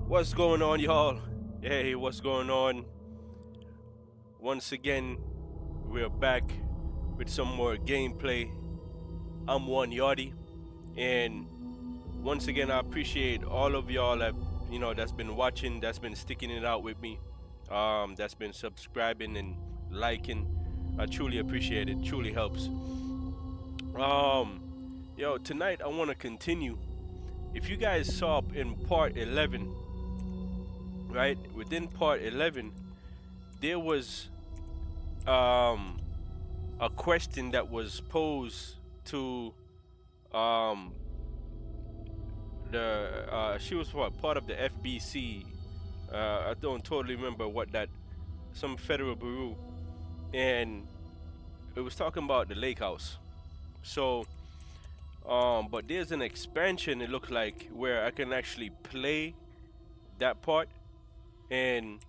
What's going on, y'all? Hey, what's going on? Once again, we're back with some more gameplay. I'm one Yardi, and once again, I appreciate all of y'all that that's been watching, that's been sticking it out with me, that's been subscribing and liking. I truly appreciate it. Truly helps. Um, tonight I want to continue. If you guys saw in part 11, right? Within part 11, there was um a question that was posed to um the she was what, part of the FBC. I don't totally remember what that, some federal bureau, and it was talking about the lake house. So but there's an expansion, it looked like, where I can actually play that part, and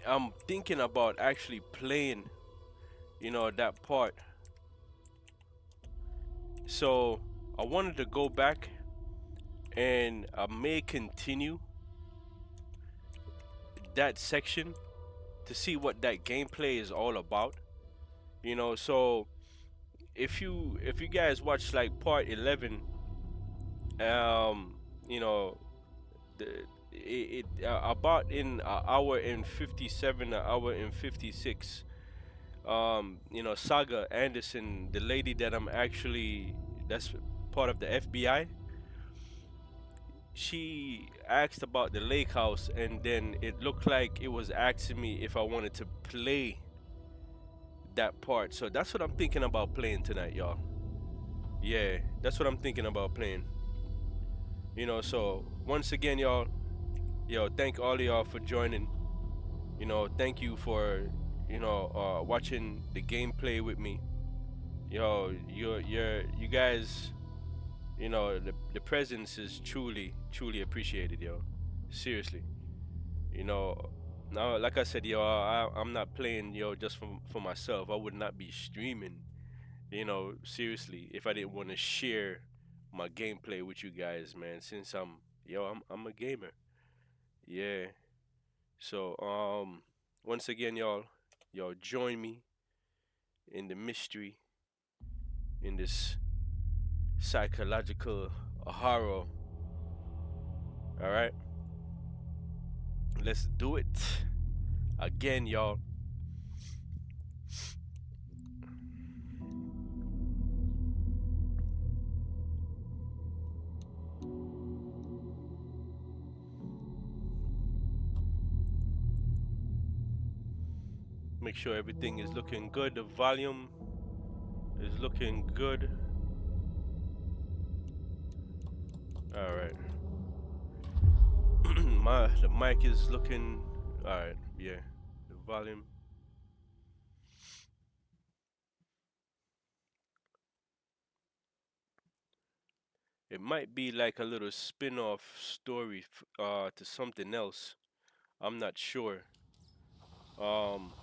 I'm thinking about actually playing that part. So I wanted to go back, and I may continue that section to see what that gameplay is all about. So if you guys watch like part 11, um, you know, the about in an hour and 57, an hour and 56, Saga Anderson, the lady that I'm actually, that's part of the FBI, she asked about the lake house, and then it looked like it was asking me if I wanted to play that part. So that's what I'm thinking about playing tonight, y'all. Yeah, that's what I'm thinking about playing. So once again, y'all, thank all of y'all for joining. Thank you for, watching the gameplay with me. You guys, the presence is truly, truly appreciated, yo. Seriously. You know, now, like I said, I'm not playing, just for myself. I would not be streaming, seriously, if I didn't want to share my gameplay with you guys, man. Since I'm a gamer. Yeah. So, once again, y'all join me in the mystery, in this psychological horror. All right, let's do it again, y'all. Make sure everything is looking good. The volume is looking good. All right. The mic is looking all right. Yeah, the volume. It might be like a little spin-off story to something else. I'm not sure. Um,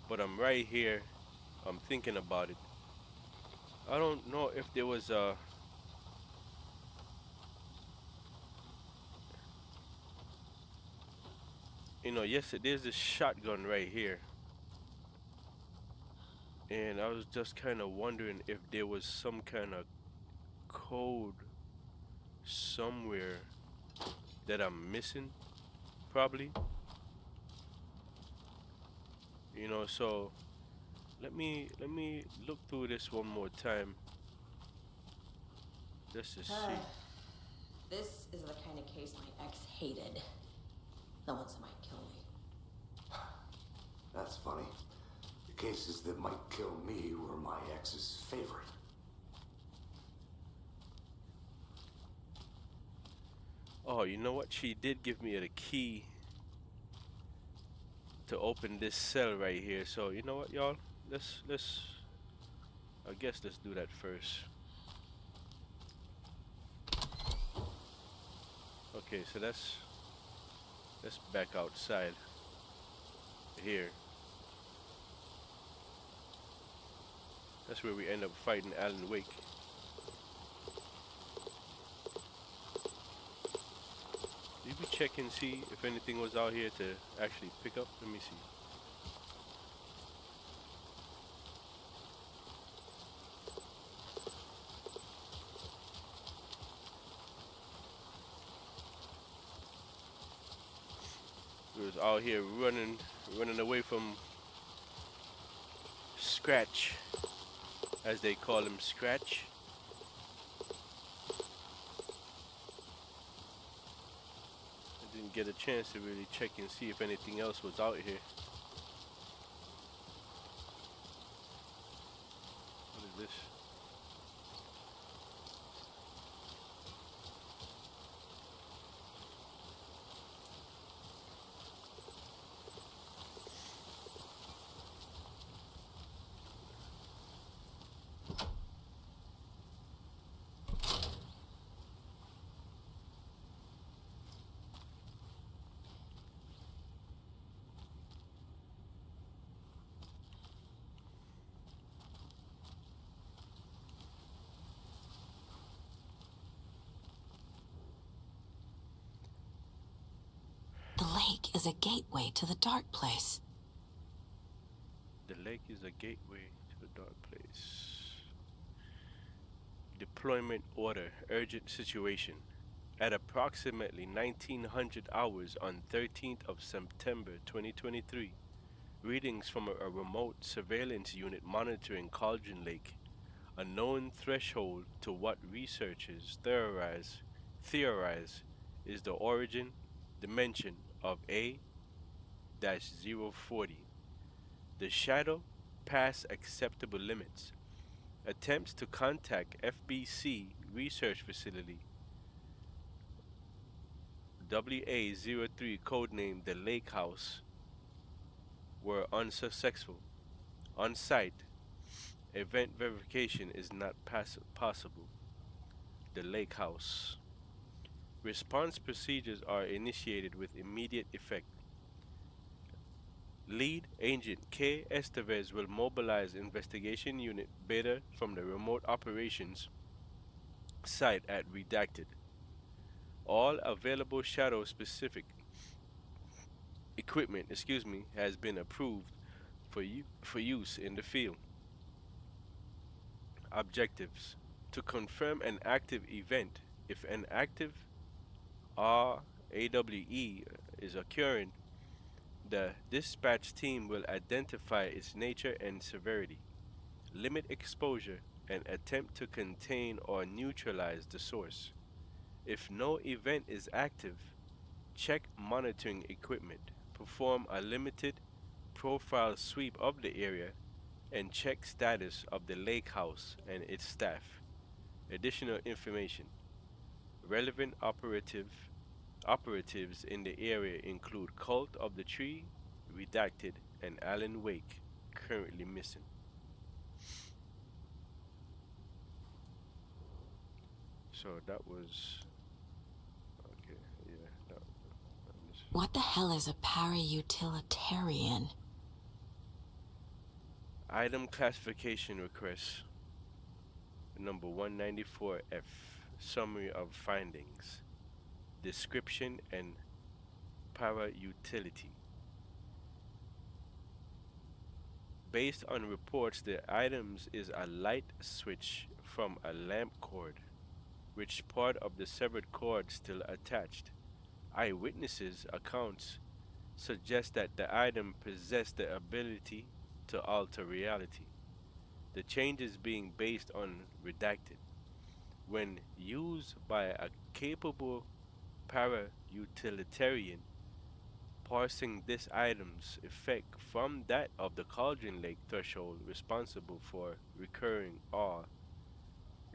but I'm right here. I'm thinking about it. I don't know if there was a, yes, there's this shotgun right here, and I was just kind of wondering if there was some kind of code somewhere that I'm missing, probably. So let me look through this one more time just to see. This is the kind of case my ex hated. The ones that might kill me. That's funny. The cases that might kill me were my ex's favorite. Oh, you know what? She did give me the key to open this cell right here. So you know what, y'all? Let's I guess let's do that first. Okay, so let's back outside here. That's where we end up fighting Alan Wake. check and see if anything was out here to actually pick up? Let me see. We was out here running away from Scratch, as they call him, Scratch. I didn't get a chance to really check and see if anything else was out here. What is this? The lake is a gateway to the dark place. The lake is a gateway to the dark place. Deployment order, urgent situation. At approximately 1900 hours on 13th of September 2023, readings from a remote surveillance unit monitoring Cauldron Lake, a known threshold to what researchers theorize is the origin dimension of A-040. The shadow past acceptable limits. Attempts to contact FBC research facility WA-03, codenamed the Lake House, were unsuccessful. On site, event verification is not possible. The Lake House. Response procedures are initiated with immediate effect. Lead Agent K. Estevez will mobilize Investigation Unit Beta from the remote operations site at Redacted. All available shadow-specific equipment, has been approved for use in the field. Objectives: to confirm an active event. If an active RAWE is occurring, the dispatch team will identify its nature and severity, limit exposure, and attempt to contain or neutralize the source. If no event is active, check monitoring equipment, perform a limited profile sweep of the area, and check status of the lake house and its staff. Additional information. Relevant operatives in the area include Cult of the Tree, Redacted, and Alan Wake, currently missing. So that was okay. Yeah. What the hell is a para-utilitarian? Item classification request. Number 194F. Summary of findings. Description and para-utility. Based on reports, the items is a light switch from a lamp cord, which part of the severed cord still attached. Eyewitnesses' accounts suggest that the item possessed the ability to alter reality. The changes being based on Redacted. When used by a capable para-utilitarian, parsing this item's effect from that of the Cauldron Lake threshold responsible for recurring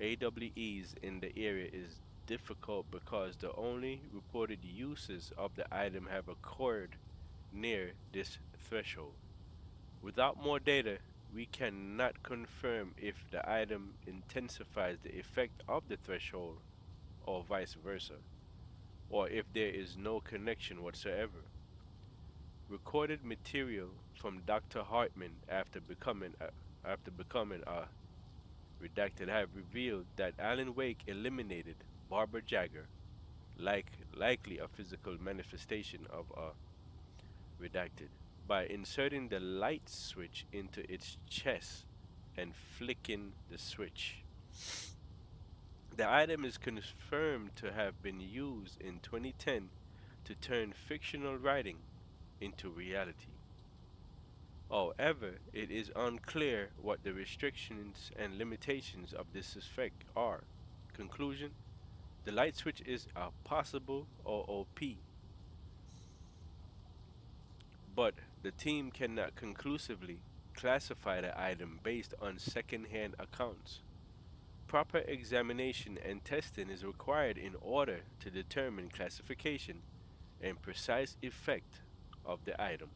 AWEs in the area is difficult because the only reported uses of the item have occurred near this threshold. Without more data, we cannot confirm if the item intensifies the effect of the threshold or vice versa, or if there is no connection whatsoever. Recorded material from Dr. Hartman after becoming a Redacted have revealed that Alan Wake eliminated Barbara Jagger, likely a physical manifestation of a redacted, by inserting the light switch into its chest and flicking the switch. The item is confirmed to have been used in 2010 to turn fictional writing into reality. However, it is unclear what the restrictions and limitations of this effect are. Conclusion: the light switch is a possible OOP, but the team cannot conclusively classify the item based on second-hand accounts. Proper examination and testing is required in order to determine classification and precise effect of the item.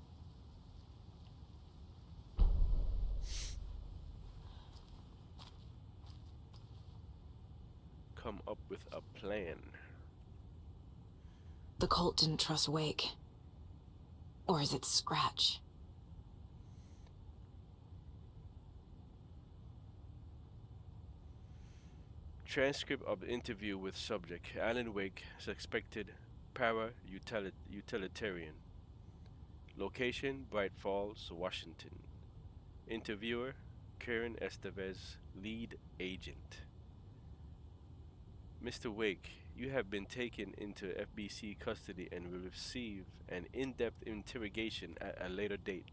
Come up with a plan. The cult didn't trust Wake. Or is it Scratch? Transcript of interview with subject Alan Wake, suspected para-utilitarian. Location: Bright Falls, Washington. Interviewer: Karen Estevez, lead agent. Mr. Wake, you have been taken into FBC custody and will receive an in-depth interrogation at a later date.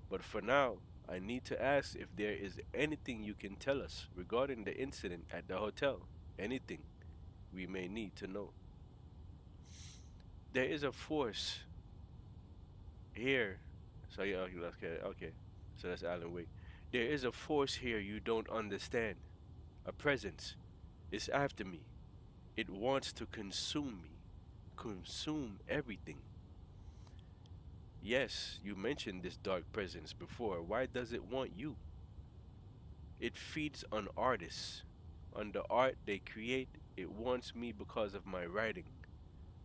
But for now, I need to ask if there is anything you can tell us regarding the incident at the hotel. Anything we may need to know. There is a force here. So yeah, okay. So that's Alan Wake. There is a force here you don't understand. A presence. It's after me. It wants to consume me. Consume everything. Yes, you mentioned this dark presence before. Why does it want you? It feeds on artists. On the art they create, it wants me because of my writing.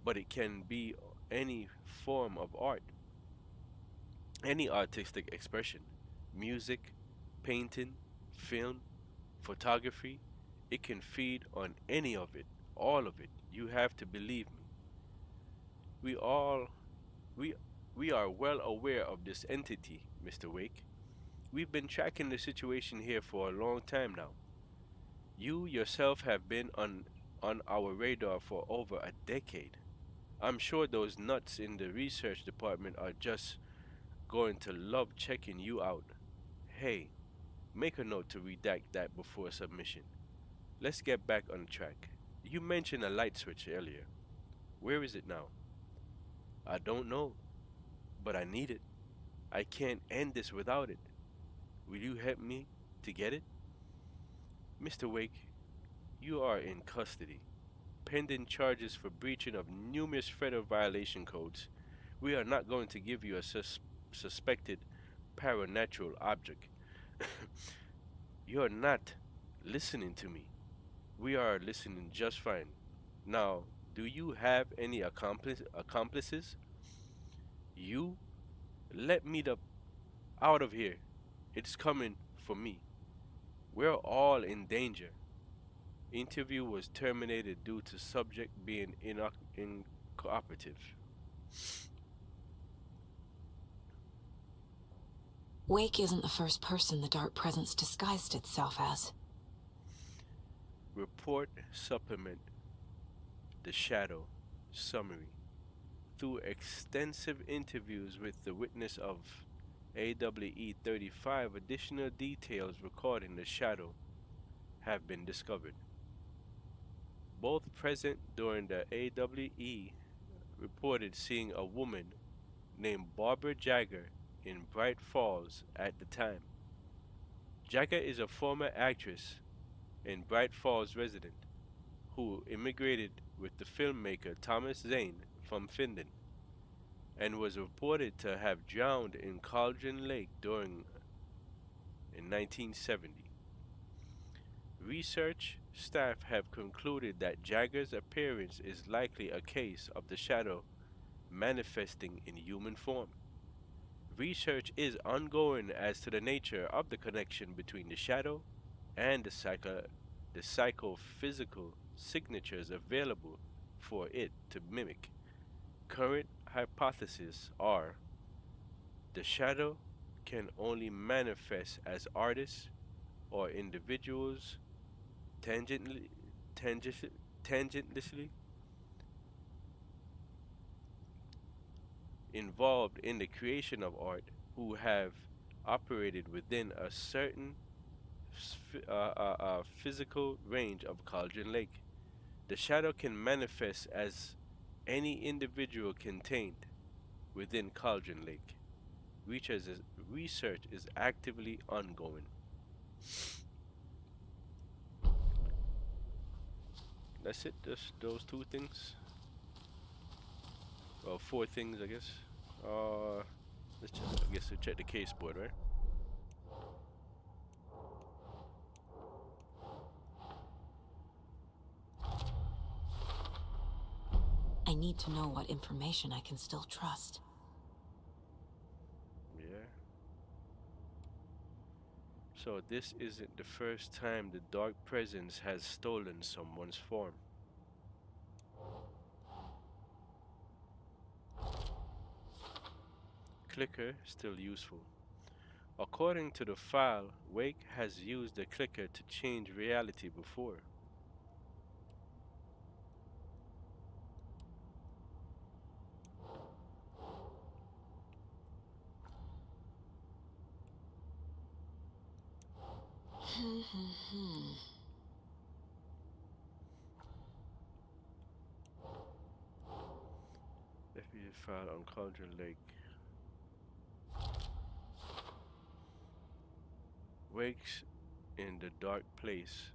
But it can be any form of art, any artistic expression, music, painting, film, photography. It can feed on any of it, all of it. You have to believe me. We all, we, we are well aware of this entity, Mr. Wake. We've been tracking the situation here for a long time now. You yourself have been on our radar for over a decade. I'm sure those nuts in the research department are just going to love checking you out. Hey, make a note to redact that before submission. Let's get back on track. You mentioned a light switch earlier. Where is it now? I don't know, but I need it. I can't end this without it. Will you help me to get it? Mr. Wake, you are in custody, pending charges for breaching of numerous federal violation codes. We are not going to give you a suspected paranatural object. You're not listening to me. We are listening just fine. Now, do you have any accomplices? You? Let me the out of here. It's coming for me. We're all in danger. Interview was terminated due to subject being incooperative. Wake isn't the first person the dark presence disguised itself as. Report supplement the shadow summary. Through extensive interviews with the witness of AWE 35, additional details regarding the shadow have been discovered. Both present during the AWE reported seeing a woman named Barbara Jagger in Bright Falls at the time. Jagger is a former actress and Bright Falls resident who immigrated with the filmmaker Thomas Zane from Finland and was reported to have drowned in Cauldron Lake in 1970. Research staff have concluded that Jagger's appearance is likely a case of the shadow manifesting in human form. Research is ongoing as to the nature of the connection between the shadow and the psychophysical signatures available for it to mimic. Current hypotheses are the shadow can only manifest as artists or individuals tangentially, tangentially involved in the creation of art who have operated within a certain physical range of Cauldron Lake. The shadow can manifest as any individual contained within Cauldron Lake. Research is actively ongoing. That's it. Just those two things. Well, four things, I guess. Let's check, I guess we'll check the case board, right? I need to know what information I can still trust. Yeah. So this isn't the first time the Dark Presence has stolen someone's form. Clicker still useful. According to the file, Wake has used the clicker to change reality before. FBI file on Cauldron Lake. Wake's in the dark place,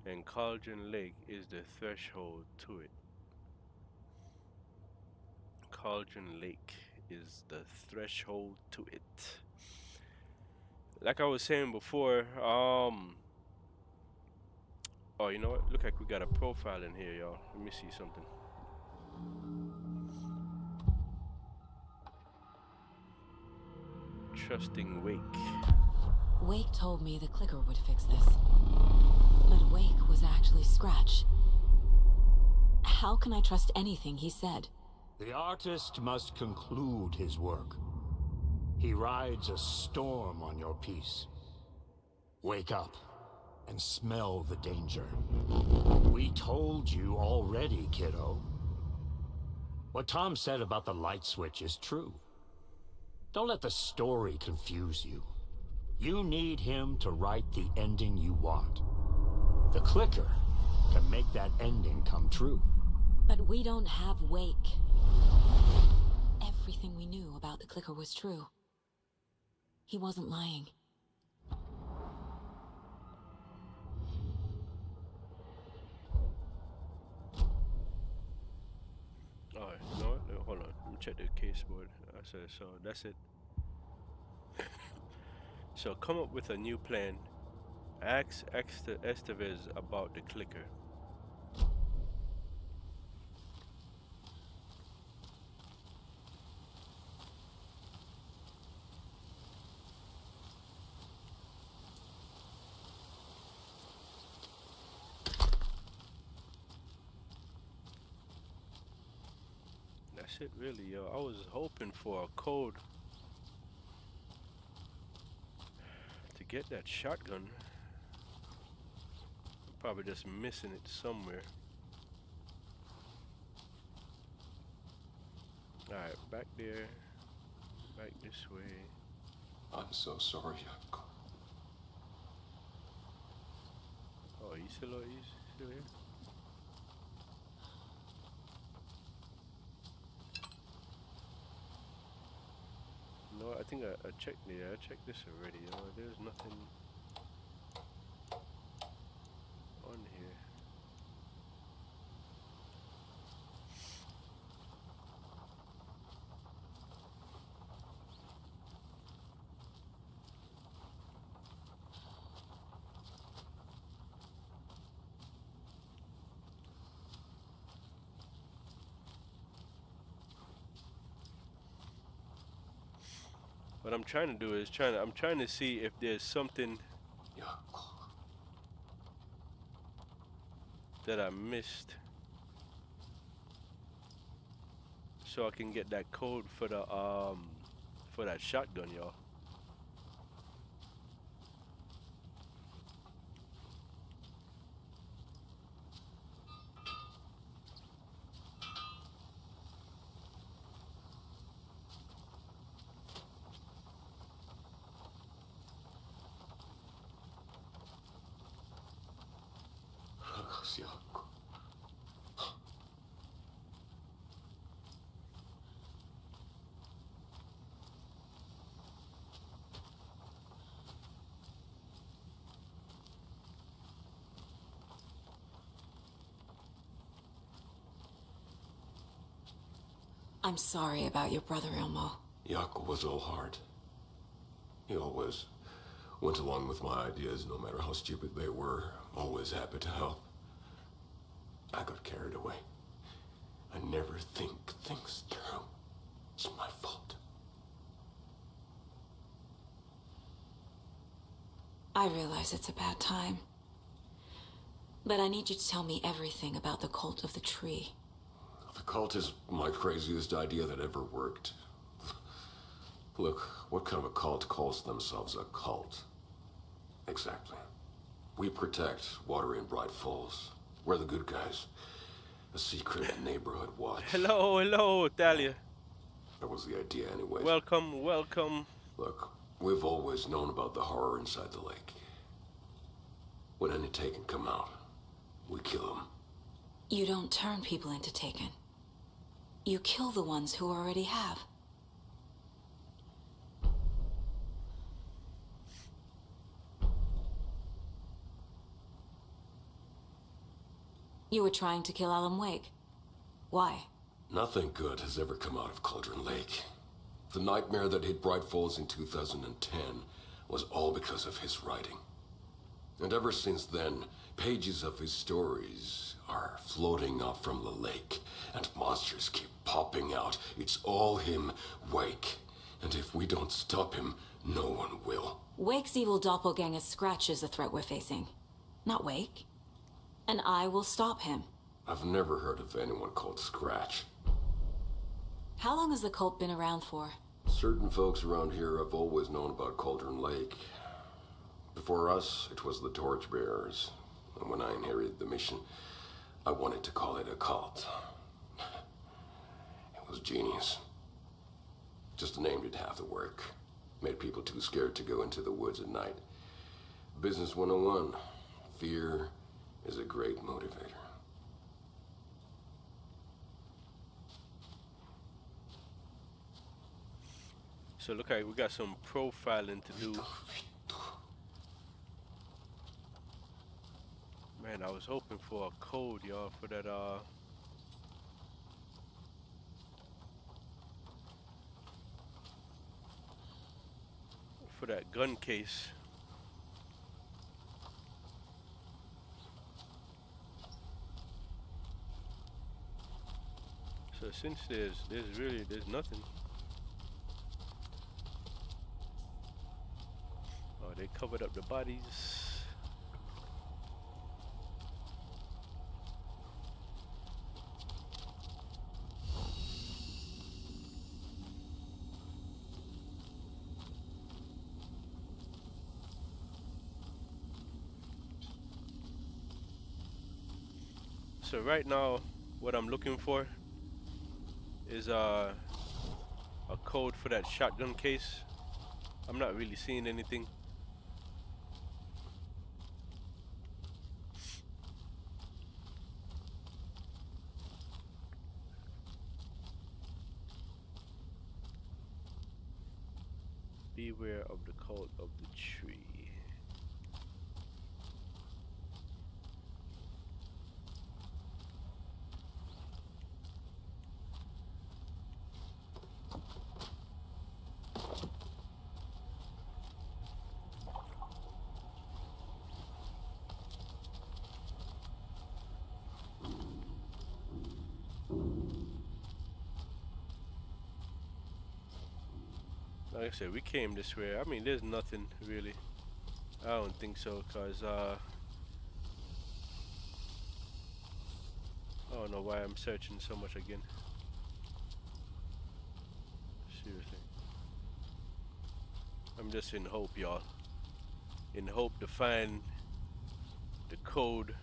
and Cauldron Lake is the threshold to it. Cauldron Lake is the threshold to it. Like I was saying before, oh, you know what? Look like we got a profile in here, y'all. Let me see something. Trusting Wake. Wake told me the clicker would fix this. But Wake was actually Scratch. How can I trust anything he said? The artist must conclude his work. He rides a storm on your piece. Wake up and smell the danger. We told you already, kiddo. What Tom said about the light switch is true. Don't let the story confuse you. You need him to write the ending you want. The clicker can make that ending come true. But we don't have Wake. Everything we knew about the clicker was true. He wasn't lying. Alright, you know what? Hold on. Let me check the case board. I said so. That's it. So come up with a new plan. Ask Estevez about the clicker. That's it, really, yo. I was hoping for a code to get that shotgun. Probably just missing it somewhere. Alright, back there. Back this way. I'm so sorry, Uncle. Oh, you still here? No, I think I checked. Yeah, I checked this already. There's nothing on here. What I'm trying to do is I'm trying to see if there's something Yeah. that I missed so I can get that code for that shotgun, y'all. I'm sorry about your brother, Elmo. Jaco was all heart. He always went along with my ideas, no matter how stupid they were. Always happy to help. I got carried away. I never think things through. It's my fault. I realize it's a bad time. But I need you to tell me everything about the cult of the tree. The cult is my craziest idea that ever worked. Look, what kind of a cult calls themselves a cult? Exactly. We protect Water in Bright Falls. We're the good guys. A secret neighborhood watch. Hello, Thalia. That was the idea anyway. Welcome, welcome. Look, we've always known about the horror inside the lake. When any Taken come out, we kill them. You don't turn people into Taken. You kill the ones who already have. You were trying to kill Alan Wake. Why? Nothing good has ever come out of Cauldron Lake. The nightmare that hit Bright Falls in 2010 was all because of his writing. And ever since then, pages of his stories are floating up from the lake, and monsters keep popping out. It's all him, Wake. And if we don't stop him, no one will. Wake's evil doppelganger Scratch is the threat we're facing, not Wake. And I will stop him. I've never heard of anyone called Scratch. How long has the cult been around for? Certain folks around here have always known about Cauldron Lake. Before us, it was the Torchbearers. And when I inherited the mission, I wanted to call it a cult. It was genius. Just named it half the work. Made people too scared to go into the woods at night. Business 101. Fear is a great motivator. So look like we got some profiling to do. Man, I was hoping for a code, y'all, for that gun case. So since there's nothing. Oh, they covered up the bodies. So right now, what I'm looking for is a code for that shotgun case. I'm not really seeing anything. Beware of the cult of the tree. Like I said, we came this way. I mean, there's nothing really. I don't think so, cause I don't know why I'm searching so much again. I'm just in hope, y'all. In hope to find the code.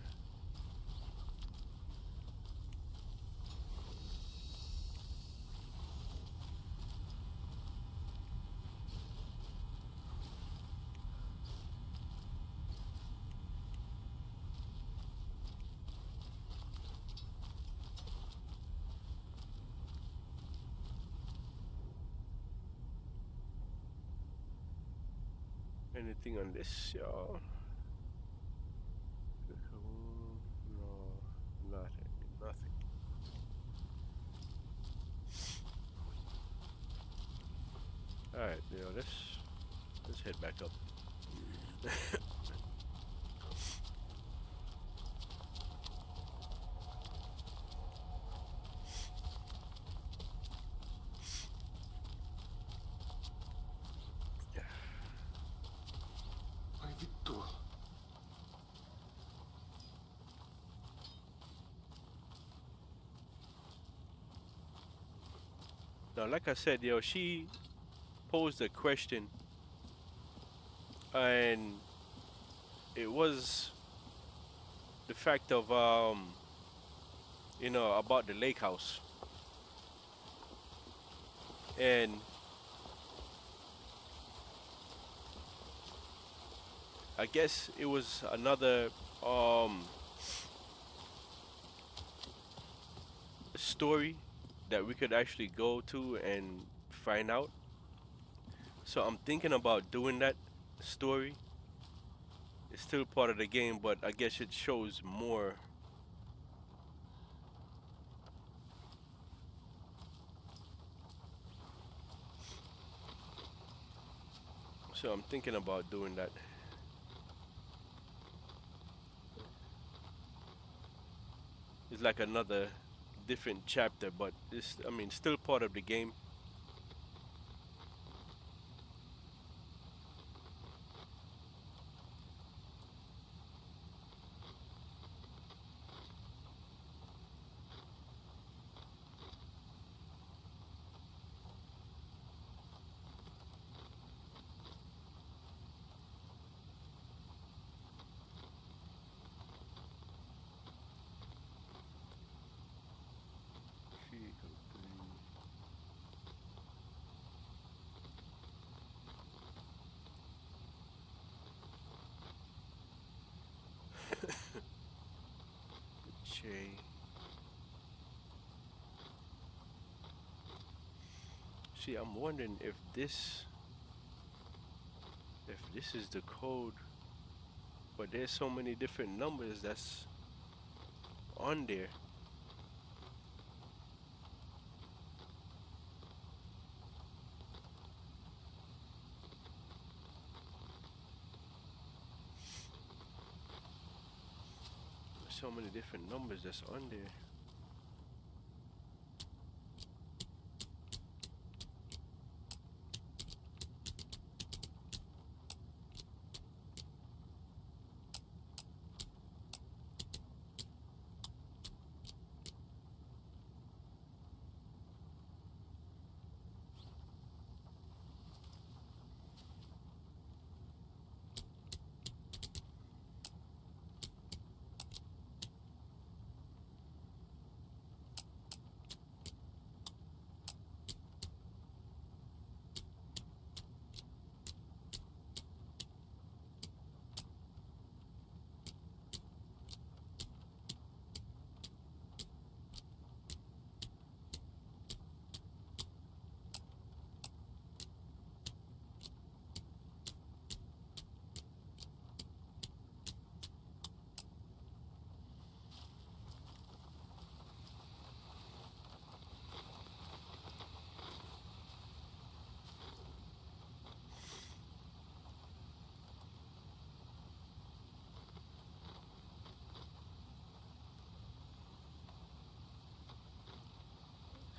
Anything on this, y'all? No, nothing, nothing. All right, let's head back up. Ay, Victor. Now, like I said, yo, she posed a question, and it was the fact of about the lake house, and I guess it was another story that we could actually go to and find out. So I'm thinking about doing that story. It's still part of the game, but I guess it shows more. So I'm thinking about doing that. It's like another different chapter, but it's, I mean, still part of the game. J. See, I'm wondering if this is the code, but there's so many different numbers that's on there. There's so many different numbers that's on there.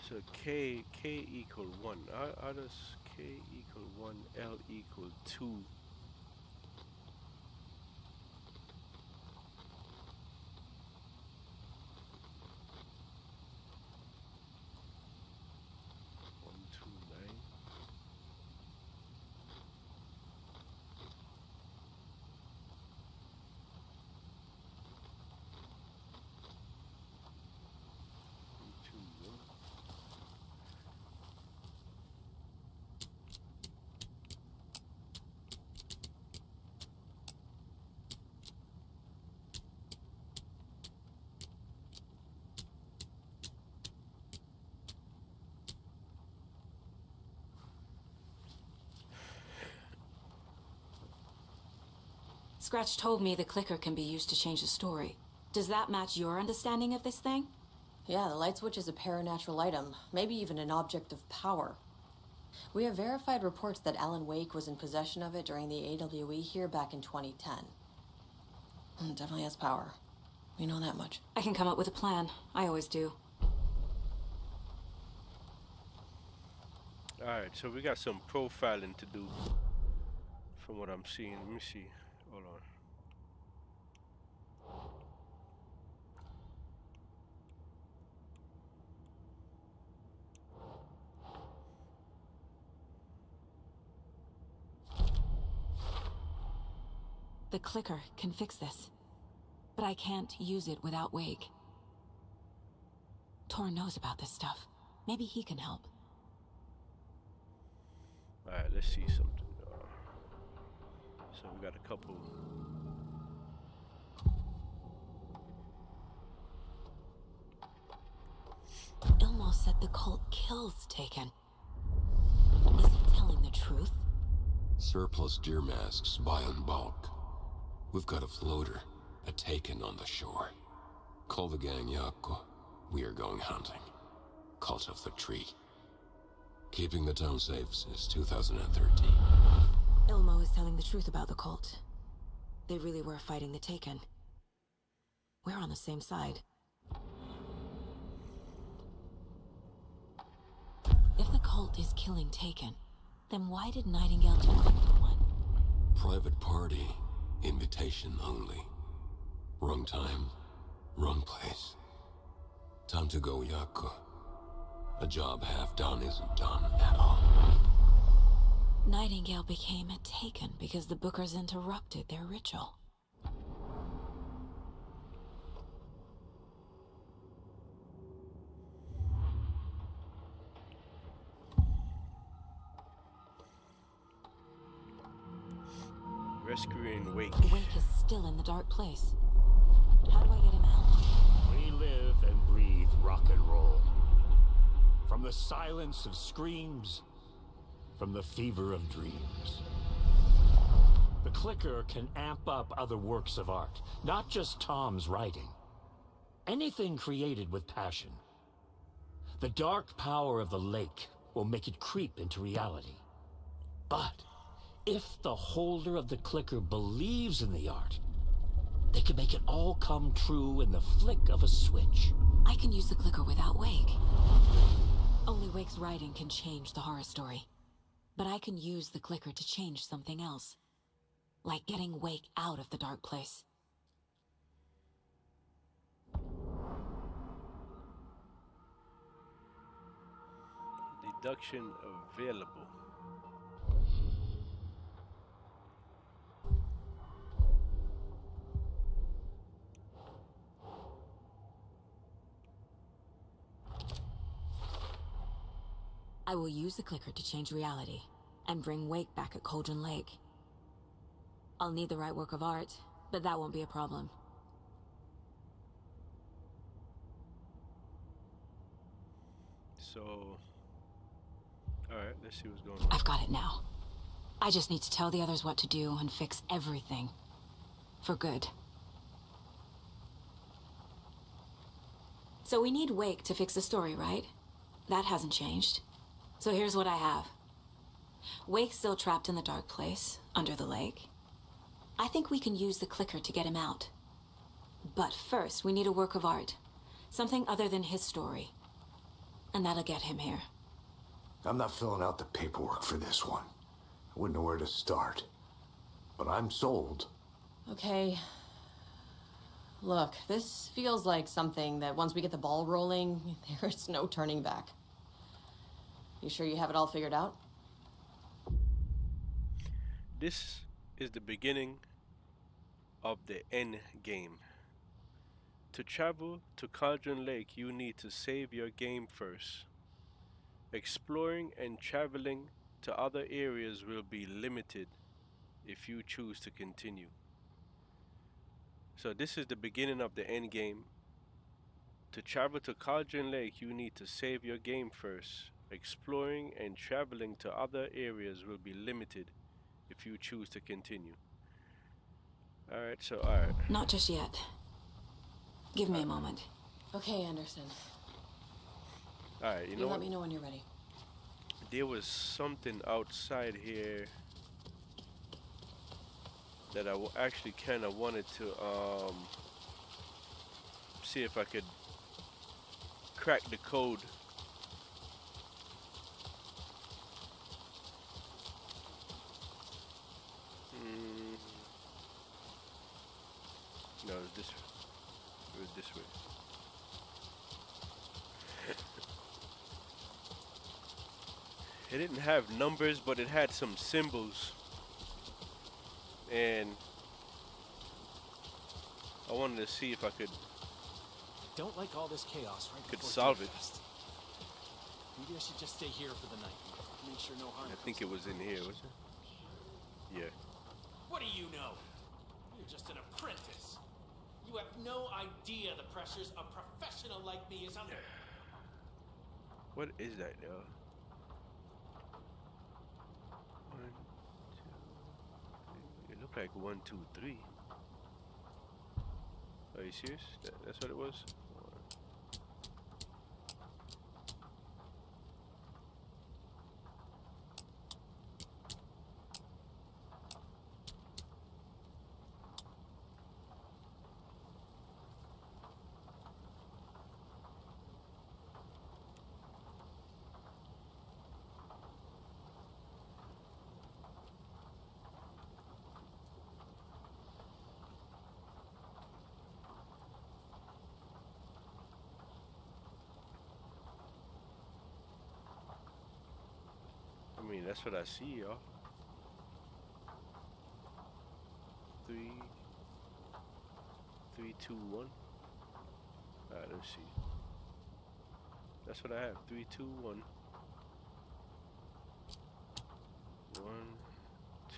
So K equal 1. How does K equal 1, L equal 2? One, two, nine. Scratch told me the clicker can be used to change the story. Does that match your understanding of this thing? Yeah, the light switch is a paranatural item, maybe even an object of power. We have verified reports that Alan Wake was in possession of it during the AWE here back in 2010. It definitely has power. We know that much. I can come up with a plan. I always do. Alright, so we got some profiling to do from what I'm seeing. Let me see. Hold on. The clicker can fix this. But I can't use it without Wake. Tor knows about this stuff. Maybe he can help. Alright, let's see something. So we got a couple. Ilmo said the cult kills Taken. Is he telling the truth? Surplus deer masks buy in bulk. We've got a floater, a Taken on the shore. Call the gang Yako. We are going hunting. Cult of the Tree. Keeping the town safe since 2013. Ilmo is telling the truth about the cult. They really were fighting the Taken. We're on the same side. If the cult is killing Taken, then why did Nightingale turn into one? Private party. Invitation only. Wrong time. Wrong place. Time to go, Yako. A job half done isn't done at all. Nightingale became a Taken because the Bookers interrupted their ritual. Rescuing Wake. Wake is still in the dark place. How do I get him out? We live and breathe rock and roll. From the silence of screams, from the fever of dreams. The clicker can amp up other works of art, not just Tom's writing. Anything created with passion. The dark power of the lake will make it creep into reality. But if the holder of the clicker believes in the art, they can make it all come true in the flick of a switch. I can use the clicker without Wake. Only Wake's writing can change the horror story. But I can use the clicker to change something else. Like getting Wake out of the dark place. Deduction available. I will use the clicker to change reality and bring Wake back at Cauldron Lake. I'll need the right work of art, but that won't be a problem. So, alright, let's see what's going on. I've got it now. I just need to tell the others what to do and fix everything. For good. So we need Wake to fix the story, right? That hasn't changed. So here's what I have. Wake's still trapped in the dark place, under the lake. I think we can use the clicker to get him out. But first, we need a work of art. Something other than his story. And that'll get him here. I'm not filling out the paperwork for this one. I wouldn't know where to start. But I'm sold. Okay. Look, this feels like something that once we get the ball rolling, there's no turning back. You sure you have it all figured out? This is the beginning of the end game. To travel to Cauldron Lake, you need to save your game first. Exploring and traveling to other areas will be limited if you choose to continue. So this is the beginning of the end game. To travel to Cauldron Lake, you need to save your game first. Exploring and traveling to other areas will be limited if you choose to continue. Alright, so alright. Not just yet. Give me a moment. Okay, Anderson. Alright, you know You let what? me know when you're ready. There was something outside here that I actually kind of wanted to see if I could crack the code. No, it was this way. It didn't have numbers, but it had some symbols, and I wanted to see if I could Don't like all this chaos right Could before solve it. Fest. Maybe I should just stay here for the night. Make sure no harm I comes think to it was in here, was it? Yeah. What do you know? You're just an apprentice. You have no idea the pressures a professional like me is under. What is that, yo? 1, 2, 3. It looked like 1, 2, 3. Are you serious? That's what it was? I mean, that's what I see, y'all. 3, 3, 2, 1. Alright, let's see. That's what I have. 3, 2, 1. 1,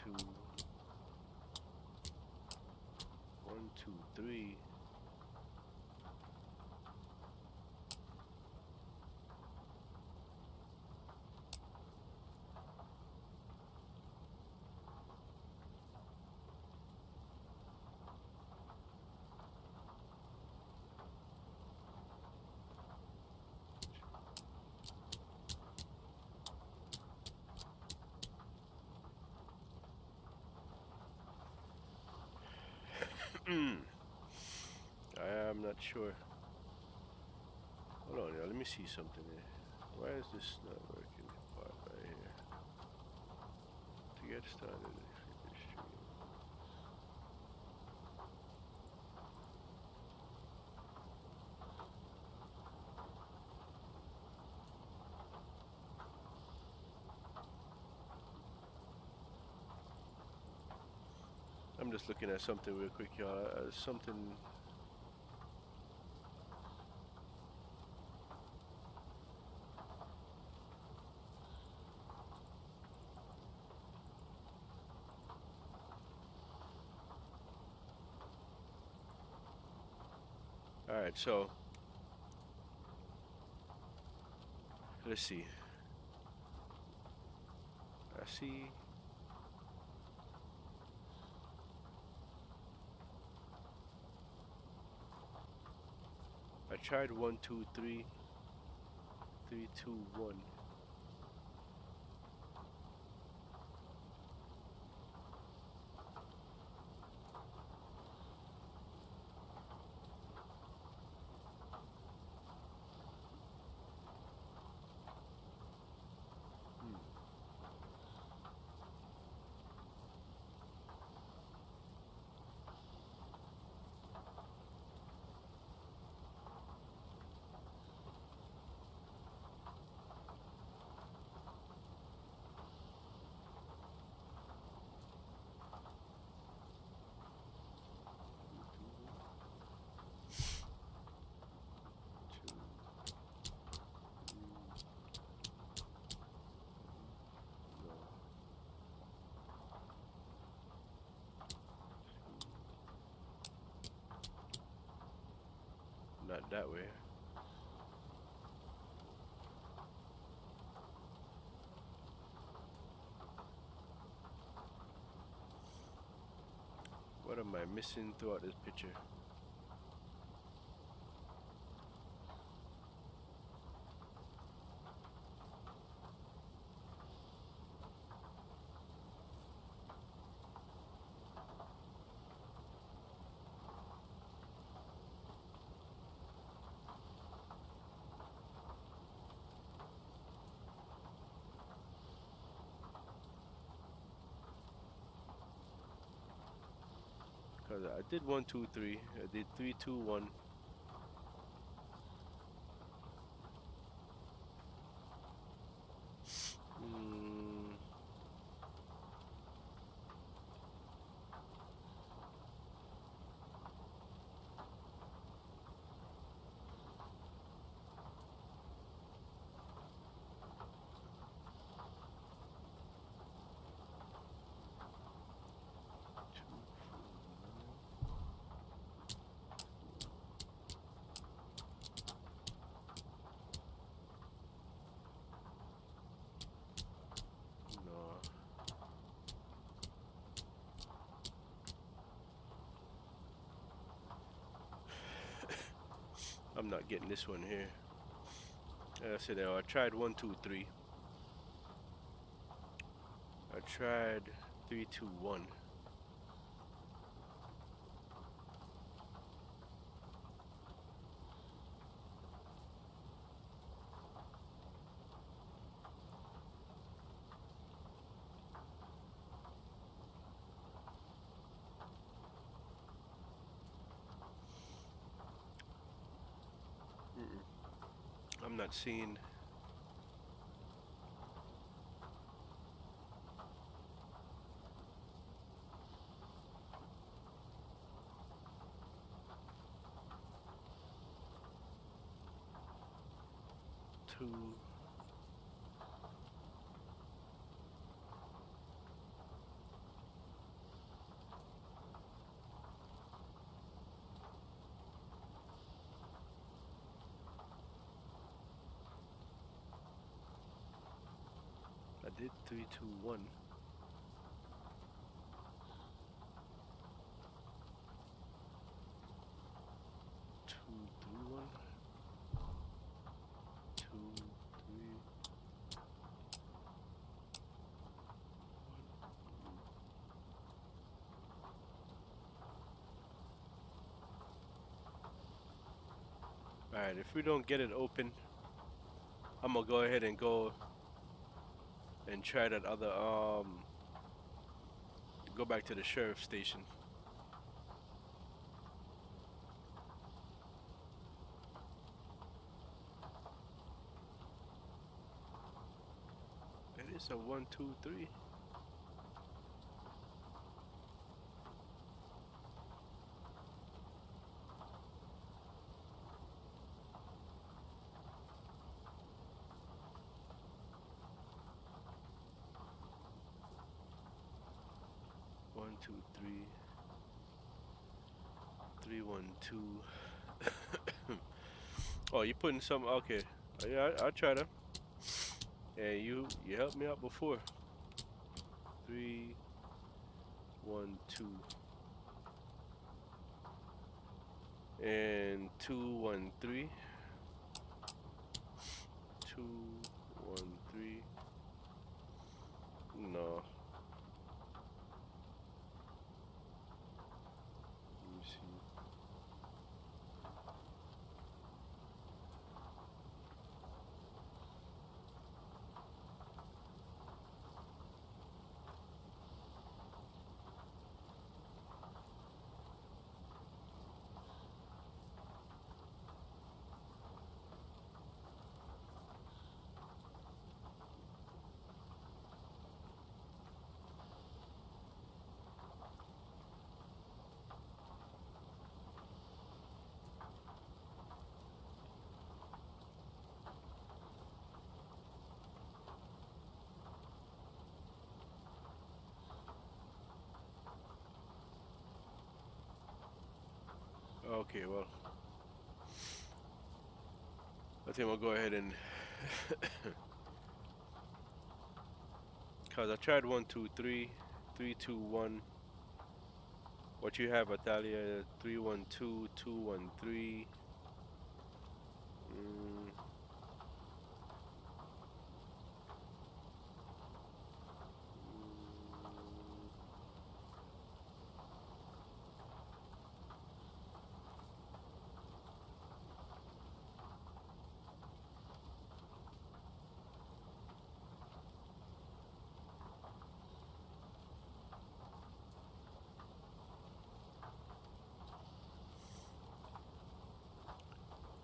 2. 1, 2, 3. I am not sure. Hold on, y'all. Let me see something here. Why is this not working? Part right here. To get started, stream. I'm just looking at something real quick, y'all. Something. Alright, so. Let's see. I see. I tried 1, 2, 3. 3, 2, 1. Not that way. What am I missing throughout this picture? Cause I did 1, 2, 3. I did 3, 2, 1. Mm, no, I'm not getting this one here. Like I said, I tried 1, 2, 3. I tried 3, 2, 1. I'm not seeing. Two. I did 3, 2, 1. 2, 3, 1. 2, 3. Alright, if we don't get it open, I'm gonna go ahead and go and try that other, go back to the sheriff's station. That is a 1, 2, 3. One, two, three. 3, 1, 2. Oh, you putting some? Okay. Yeah, I'll try that. And you helped me out before. 3, 1, 2. And 2, 1, 3. 2, 1, 3. No. Let me see. Okay, well, I think we'll go ahead and cause I tried 1, 2, 3, 3, 2, 1. What you have, Atalia? 312, 213. Mm.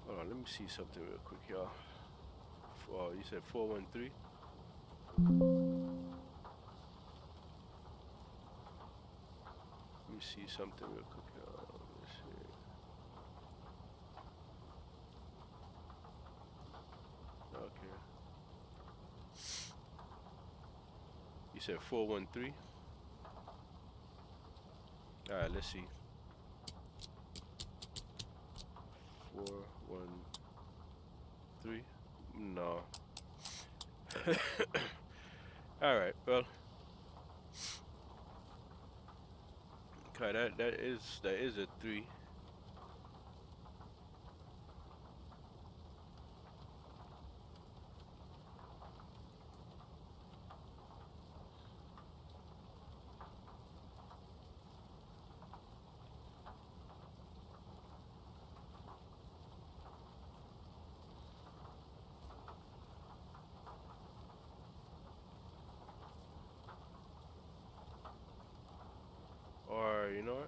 Hold on, let me see something real quick, y'all. Oh, you said 413? Let me see something real quick, y'all. Let's see. Okay. You said 413? Alright, let's see. 413? No. Alright, well. Okay, that is a 3. Or you know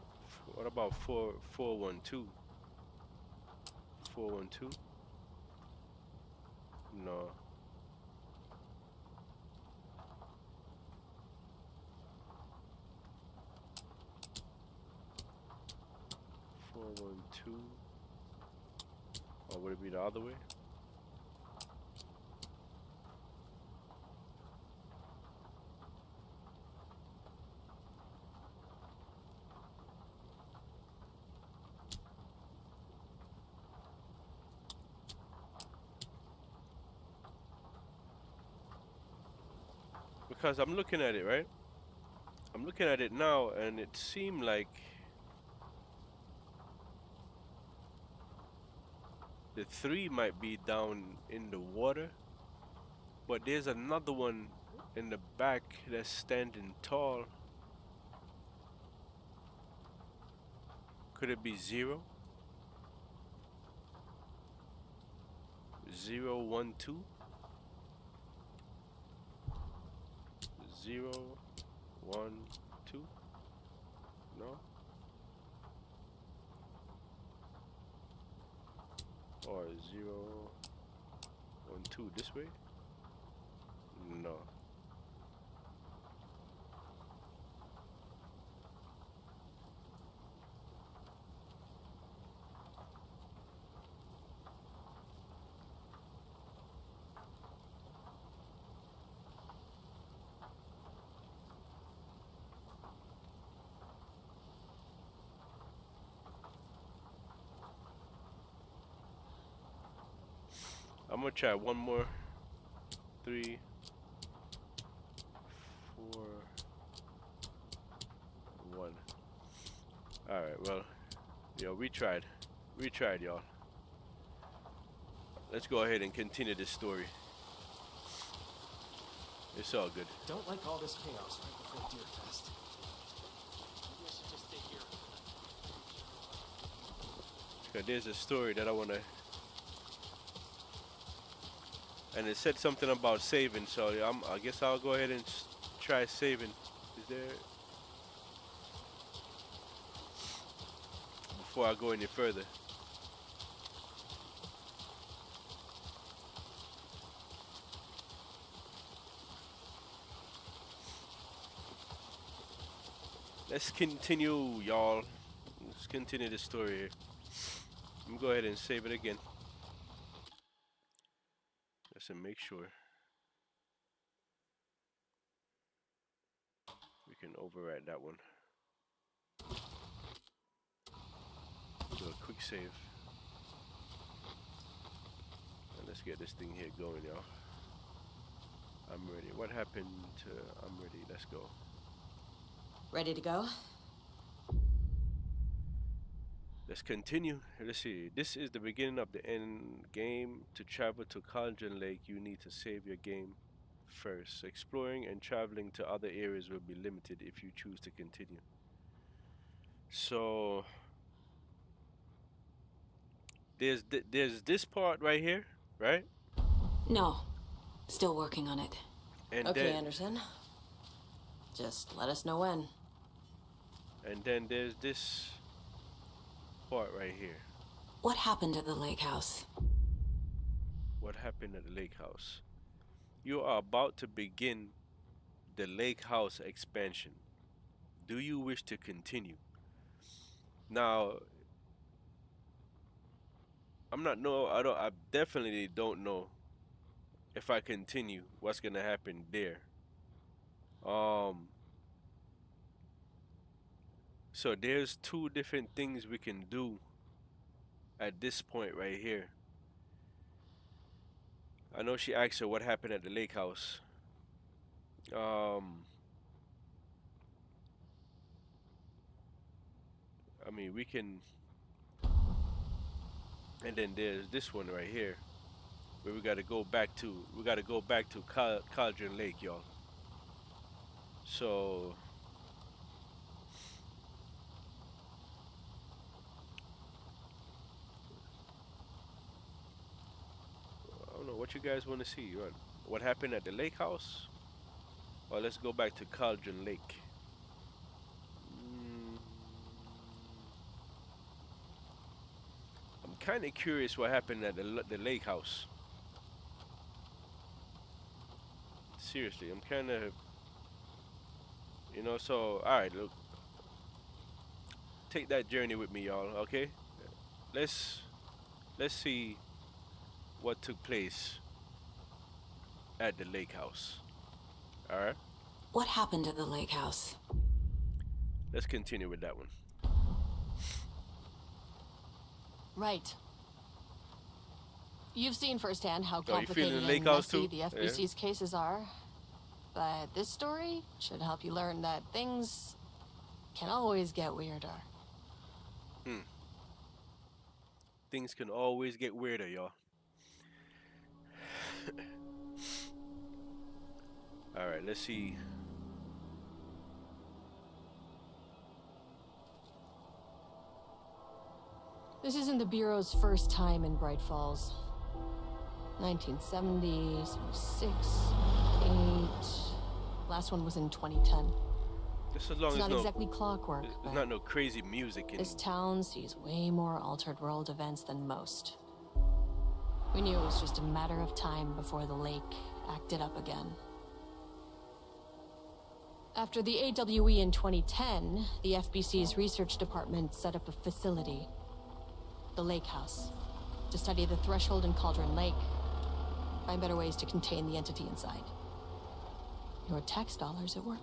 what about 412? 412? No. 412. Or would it be the other way? Because I'm looking at it, right? I'm looking at it now, and it seemed like the 3 might be down in the water, but there's another one in the back that's standing tall. Could it be 0? 012? 012? No? Or 012 this way? No. I'm gonna try one more. 3, 4, 1. Alright, well, yo, we tried, y'all. Let's go ahead and continue this story. It's all good. Don't like all this chaos right before Deer Fest. Maybe I should just stay here. Because there's a story that I wanna, and it said something about saving, so I guess I'll go ahead and try saving. Is there, before I go any further? Let's continue, y'all. Let's continue the story here. I'm gonna go ahead and save it again. Just to make sure we can override that one. Do a quick save. And let's get this thing here going, y'all. I'm ready. What happened to... I'm ready. Let's go. Ready to go? Let's continue. Let's see. This is the beginning of the end game. To travel to Cauldron Lake, you need to save your game first. Exploring and traveling to other areas will be limited if you choose to continue. So there's this part right here, right? No. Still working on it. And Okay, then Anderson. Just let us know when. and then there's this part right here. What happened at the lake house? What happened at the lake house? You are about to begin the lake house expansion. Do you wish to continue? Now, I definitely don't know if I continue what's gonna happen there. Um, so there's two different things we can do at this point right here. I know she asked her what happened at the lake house. Um, I mean, we can, and then there's this one right here, where we gotta go back to. We gotta go back to Cauldron Lake, y'all. So I don't know what you guys want to see. What happened at the lake house? Or let's go back to Cauldron Lake. Mm, I'm kind of curious what happened at the lake house. Seriously, I'm kind of, so all right, look, take that journey with me, y'all. Okay, let's see what took place at the lake house. All right, What happened at the lake house? let's continue with that one. Right. You've seen firsthand how Oh, you feeling complicated the lake and house messy too? the FBC's cases are. But this story should help you learn that things can always get weirder. Hmm. Things can always get weirder, y'all. All right, let's see. This isn't the Bureau's first time in Bright Falls. 1970, 76, 8. Last one was in 2010. Just as long It's as not exactly clockwork, there's but not no crazy music in this town sees way more altered world events than most. We knew it was just a matter of time before the lake acted up again. After the AWE in 2010, the FBC's research department set up a facility, the Lake House, to study the threshold in Cauldron Lake, find better ways to contain the entity inside. Your tax dollars at work.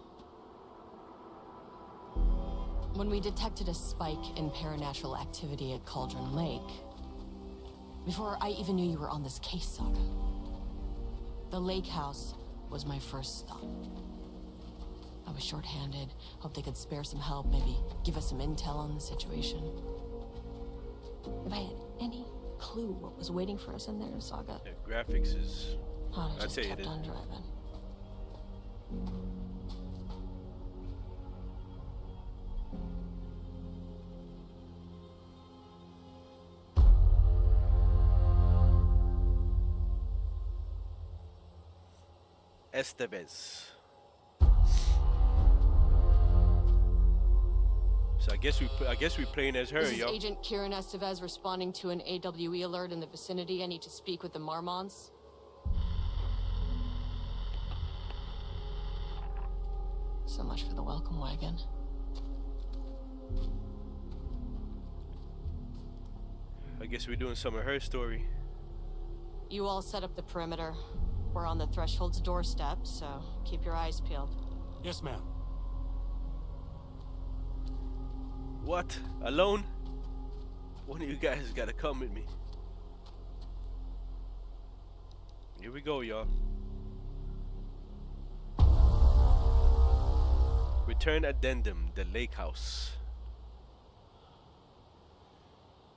When we detected a spike in paranatural activity at Cauldron Lake, before I even knew you were on this case, Saga, the Lake House was my first stop. I was short-handed, hoped they could spare some help, maybe give us some intel on the situation. If I had any clue what was waiting for us in there, Saga, The graphics is. I'd have I'd just say it kept is. on driving. Estevez. So I guess we playing as her, This is yo. Agent Kieran Estevez responding to an AWE alert in the vicinity. I need to speak with the Marmons. So much for the welcome wagon. I guess we're doing some of her story. You all set up the perimeter. We're on the Threshold's doorstep, so keep your eyes peeled. Yes, ma'am. What? Alone? One of you guys gotta come with me. Here we go, y'all. Return addendum, the lake house.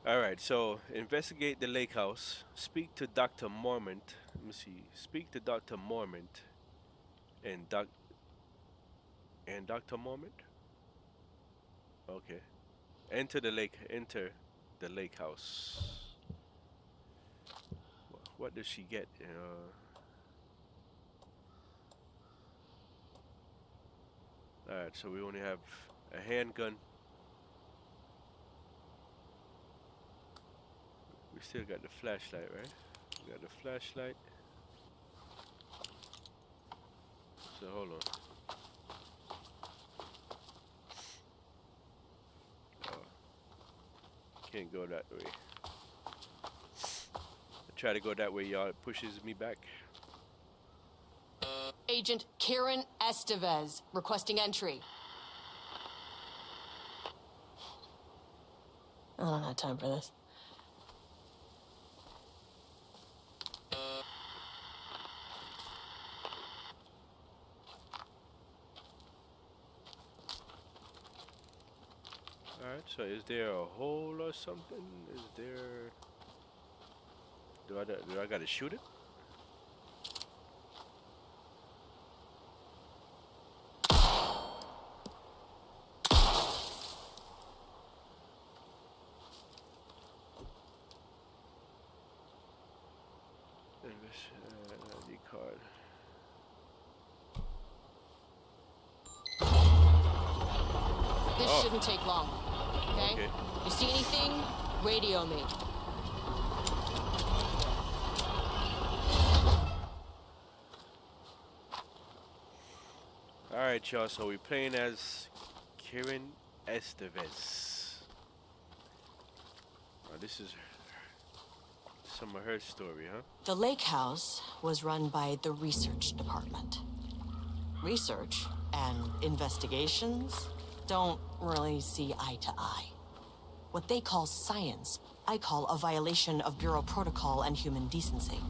All right, so investigate the lake house. Speak to Dr. Mormont. Let me see. Speak to Dr. Mormont and Dr. Mormont. Okay. Enter the lake house. What does she get? All right, so we only have a handgun. We still got the flashlight, right? We got the flashlight. So hold on. Can't go that way. I try to go that way, y'all. It pushes me back. Agent Karen Estevez, requesting entry. I don't have time for this. Alright, so is there a hole or something? Is there... Do I gotta shoot it? ID card. This shouldn't take long, okay? You see anything? Radio me. Alright, y'all, so we're playing as Karen Estevez. This is some of her story, huh? The lake house was run by the research department. Research and investigations don't really see eye to eye. What they call science, I call a violation of Bureau protocol and human decency.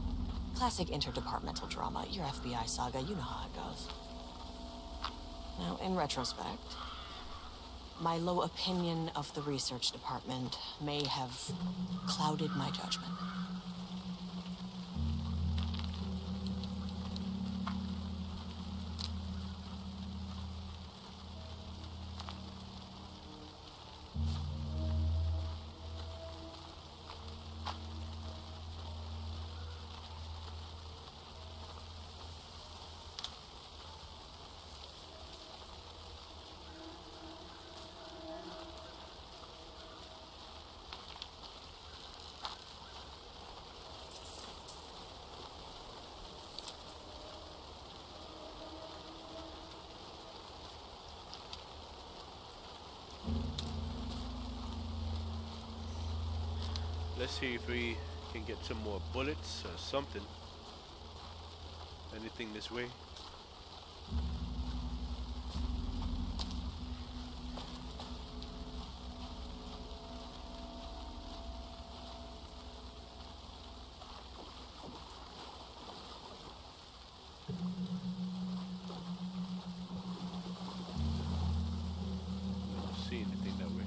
Classic interdepartmental drama, your FBI saga, you know how it goes. Now, in retrospect, my low opinion of the research department may have clouded my judgment. Let's see if we can get some more bullets or something. Anything this way? I don't see anything that way.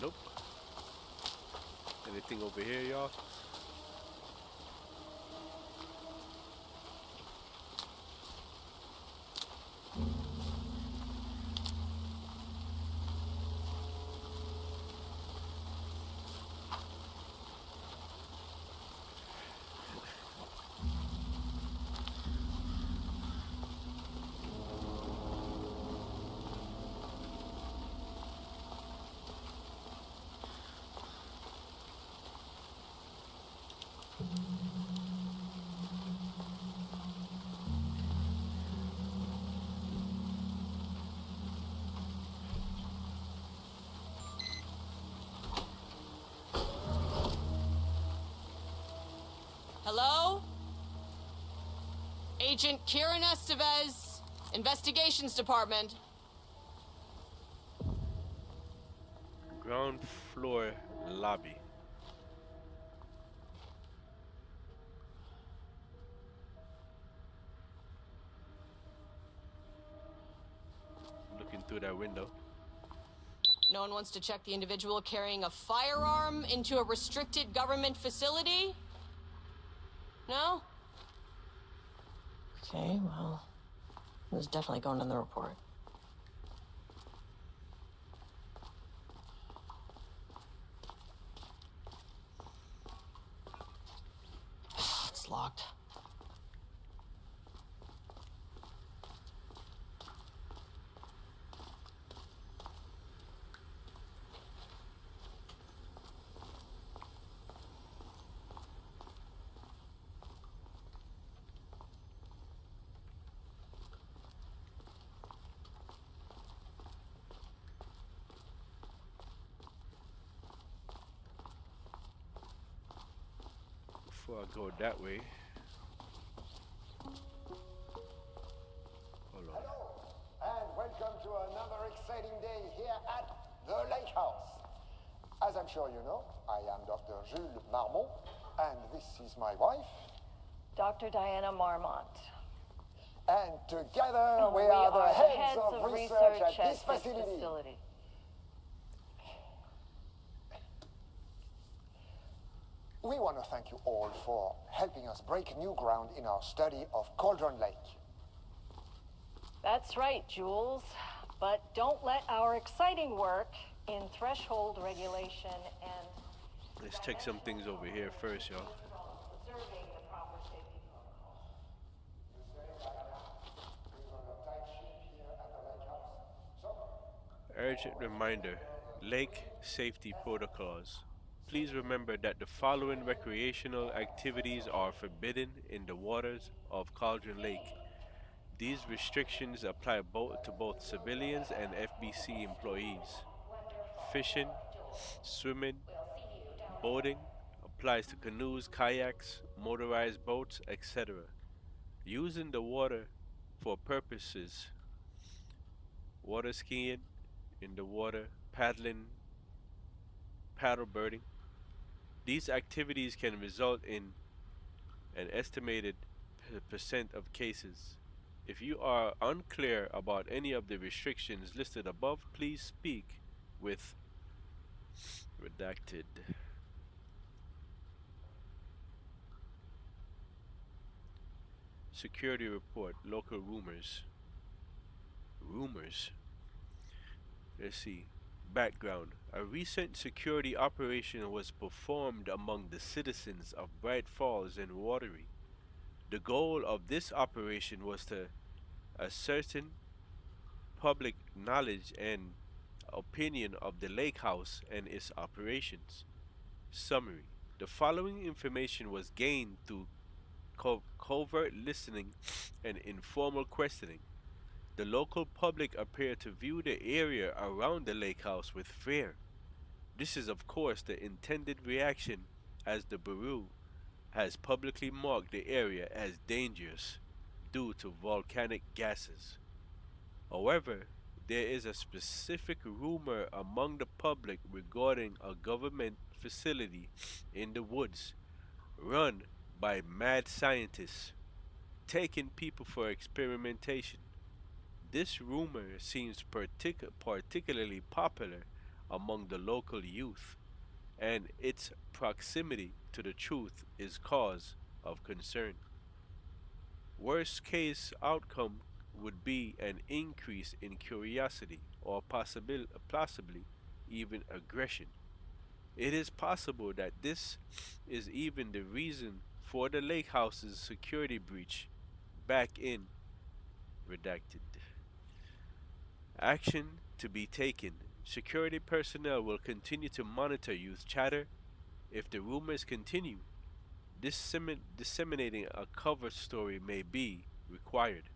Nope. Anything over here, y'all? Hello? Agent Kieran Estevez, Investigations Department. Ground floor lobby. Looking through that window. No one wants to check the individual carrying a firearm into a restricted government facility? No? Okay, well, it was definitely going in the report. It's locked. Before I go that way. Hold on. And welcome to another exciting day here at the Lake House. As I'm sure you know, I am Dr. Jules Marmont, and this is my wife. Dr. Diana Marmont. And together we are the heads of research at this this facility. facility. We want to thank you all for helping us break new ground in our study of Cauldron Lake. That's right, Jules. But don't let our exciting work in threshold regulation and Let's check some things over here first, y'all. observing the proper safety protocols. Urgent reminder, lake safety protocols. Please remember that the following recreational activities are forbidden in the waters of Cauldron Lake. These restrictions apply to both civilians and FBC employees. Fishing, swimming, boating applies to canoes, kayaks, motorized boats, etc. Using the water for purposes water skiing in the water, paddling, paddleboarding. These activities can result in an estimated percent of cases. If you are unclear about any of the restrictions listed above, please speak with redacted. Security report, local rumors. Rumors? Let's see. Background. A recent security operation was performed among the citizens of Bright Falls and Watery. The goal of this operation was to ascertain public knowledge and opinion of the lake house and its operations. Summary. The following information was gained through covert listening and informal questioning. The local public appeared to view the area around the lake house with fear. This is of course the intended reaction, as the Bureau has publicly marked the area as dangerous due to volcanic gases. However, there is a specific rumor among the public regarding a government facility in the woods run by mad scientists taking people for experimentation. This rumor seems particularly popular among the local youth, and its proximity to the truth is cause of concern. Worst case outcome would be an increase in curiosity or possibly even aggression. It is possible that this is even the reason for the lake house's security breach back in redacted. Action to be taken. Security personnel will continue to monitor youth chatter. If the rumors continue, disseminating a cover story may be required.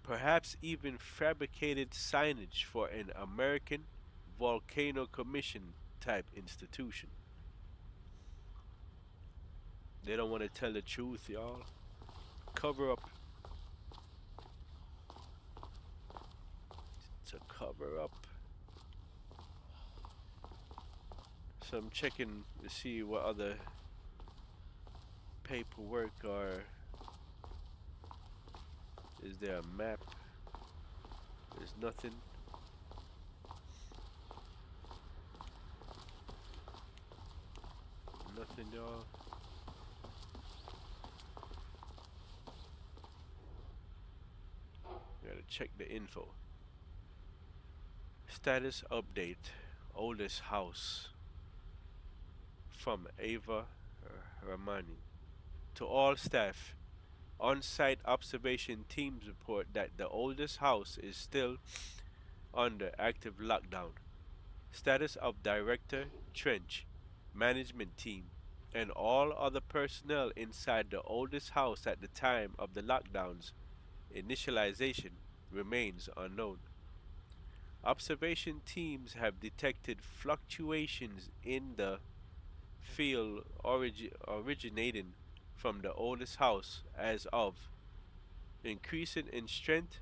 Perhaps even fabricated signage for an American Volcano Commission type institution. They don't want to tell the truth, y'all. Cover up. Cover up. So I'm checking to see what other paperwork or is there a map? There's nothing. Nothing, y'all. Gotta check the info. Status update. Oldest house. From Ava Ramani. To all staff, on-site observation teams report that the oldest house is still under active lockdown. Status of Director Trench, management team, and all other personnel inside the oldest house at the time of the lockdown's initialization remains unknown. Observation teams have detected fluctuations in the field originating from the oldest house as of increasing in strength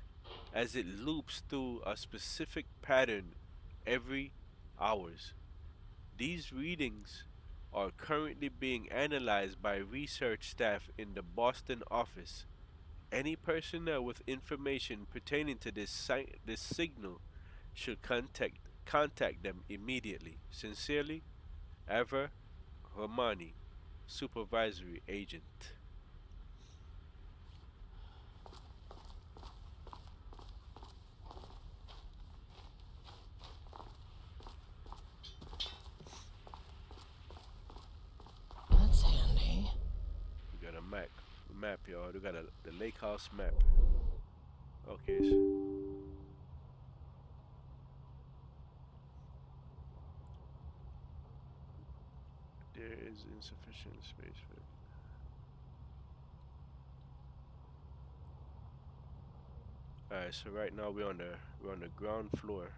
as it loops through a specific pattern every hours. These readings are currently being analyzed by research staff in the Boston office. Any personnel with information pertaining to this signal should contact them immediately. Sincerely, Ava Romani, Supervisory Agent. That's handy. We got a map, y'all. We got the lake house map. Okay. There is insufficient space for it. Alright, so right now we're on the ground floor.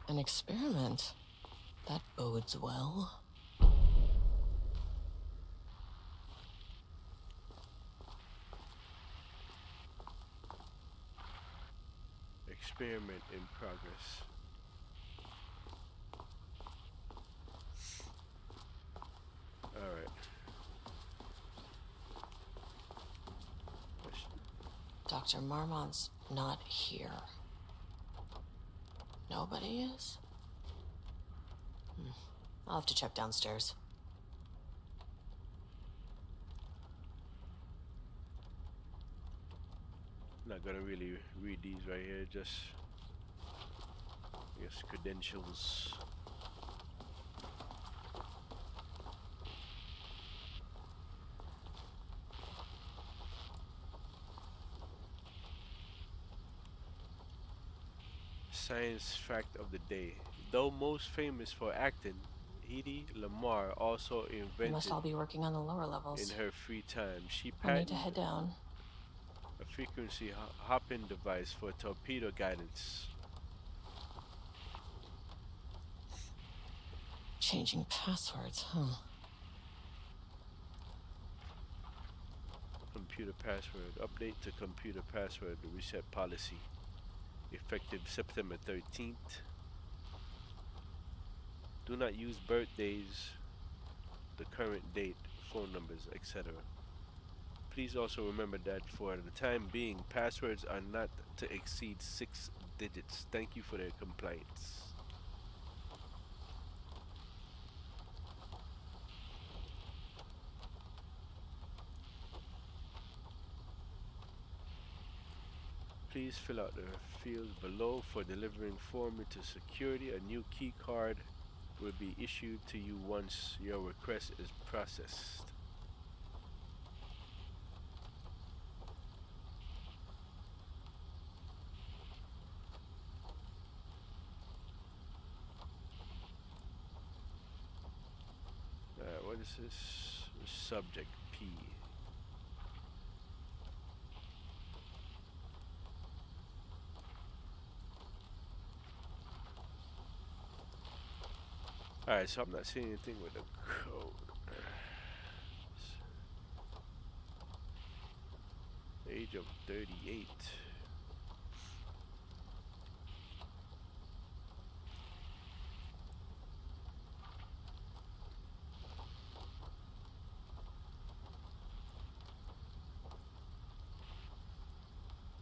An experiment. That bodes well. Experiment in progress. Alright. Dr. Marmont's not here. Nobody is? I'll have to check downstairs. Not gonna really read these right here, just I guess credentials. Science fact of the day. Though most famous for acting, Hedy Lamarr also We invented must all be working on the lower levels. in her free time. She I need to patented head down. a frequency hopping device for torpedo guidance. Changing passwords, huh? Computer password. Update to computer password to reset policy. Effective September 13th. Do not use birthdays, the current date, phone numbers, etc. Please also remember that for the time being, passwords are not to exceed 6 digits. Thank you for their compliance. Please fill out the fields below for delivering form into security. A new key card will be issued to you once your request is processed. What is this? Subject P. Alright, so I'm not seeing anything with the code. Age of 38.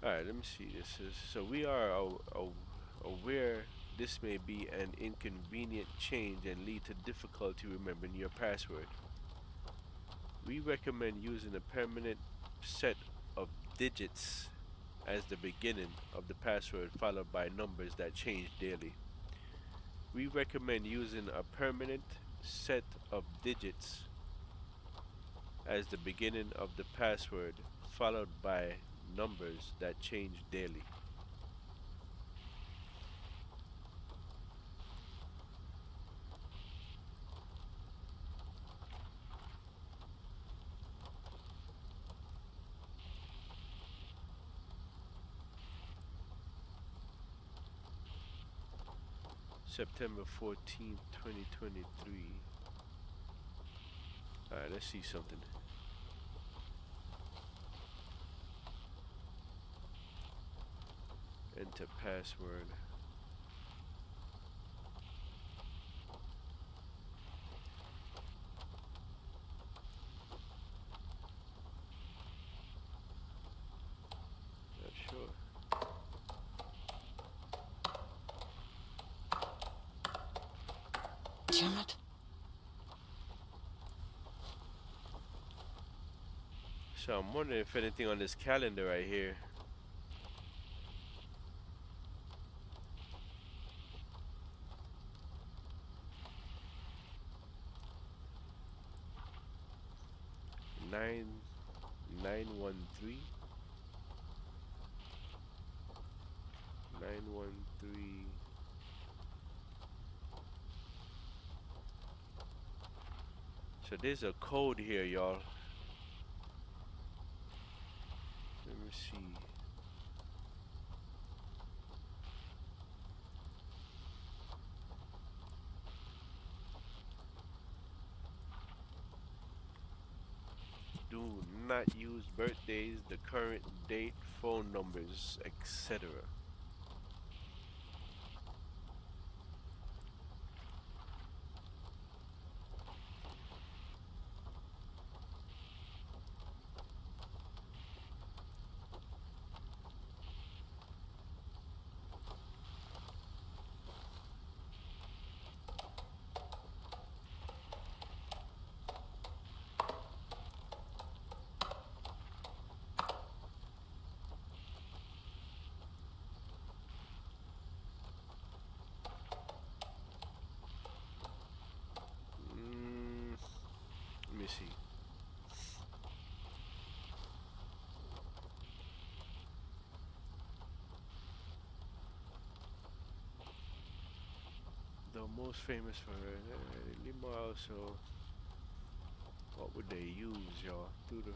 Alright, let me see. This is so we are aware this may be an inconvenient change and lead to difficulty remembering your password. We recommend using a permanent set of digits as the beginning of the password followed by numbers that change daily. We recommend using a permanent set of digits as the beginning of the password followed by numbers that change daily. September 14th, 2023. Alright, let's see something. Enter password. Not sure. Damn it. So I'm wondering if anything on this calendar right here. Nine 913 913. So there's a code here, y'all. Let me see. Do not use birthdays, the current date, phone numbers, etc. Let me see. The most famous for Lima also. What would they use, y'all? Through the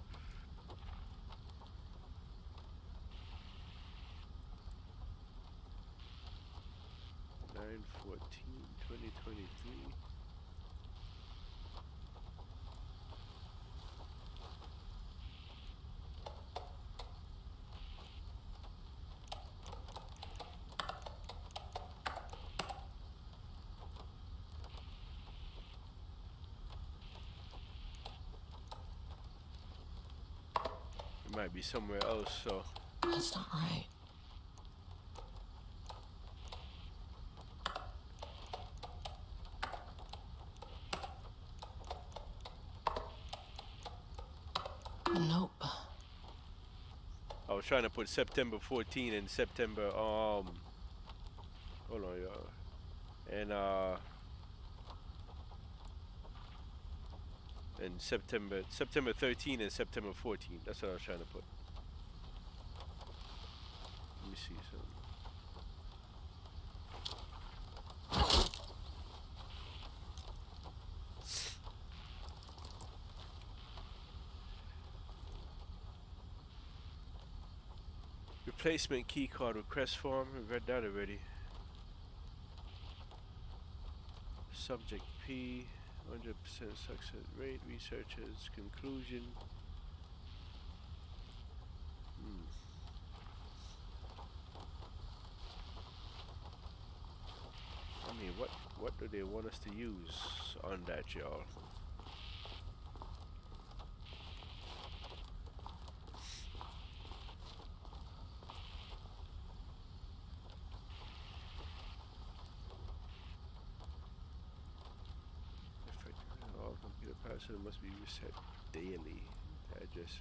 9/14/2023. It might be somewhere else, so That's not right. Nope. I was trying to put September 14 and September hold on, y'all. And September 13 and September 14. That's what I was trying to put. Let me see something. Replacement keycard request form. We read that already. Subject P, 100% success rate. Researchers conclusion. I mean, what do they want us to use on that, y'all? All computer password must be reset daily. Address.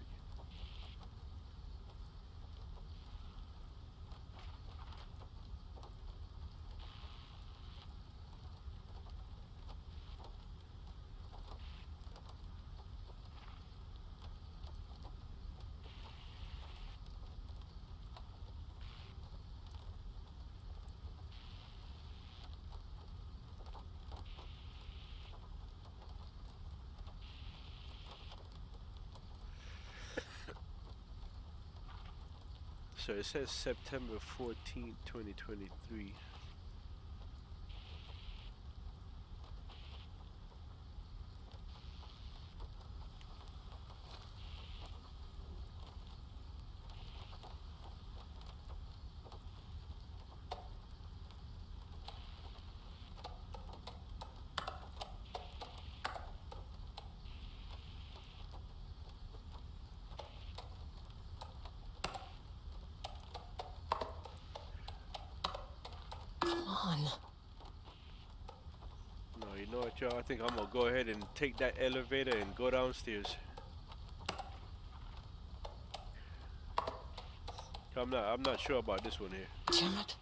So it says September 14th, 2023. Come on. No, you know what, y'all? I think I'm gonna go ahead and take that elevator and go downstairs. I'm not sure about this one here. Damn it.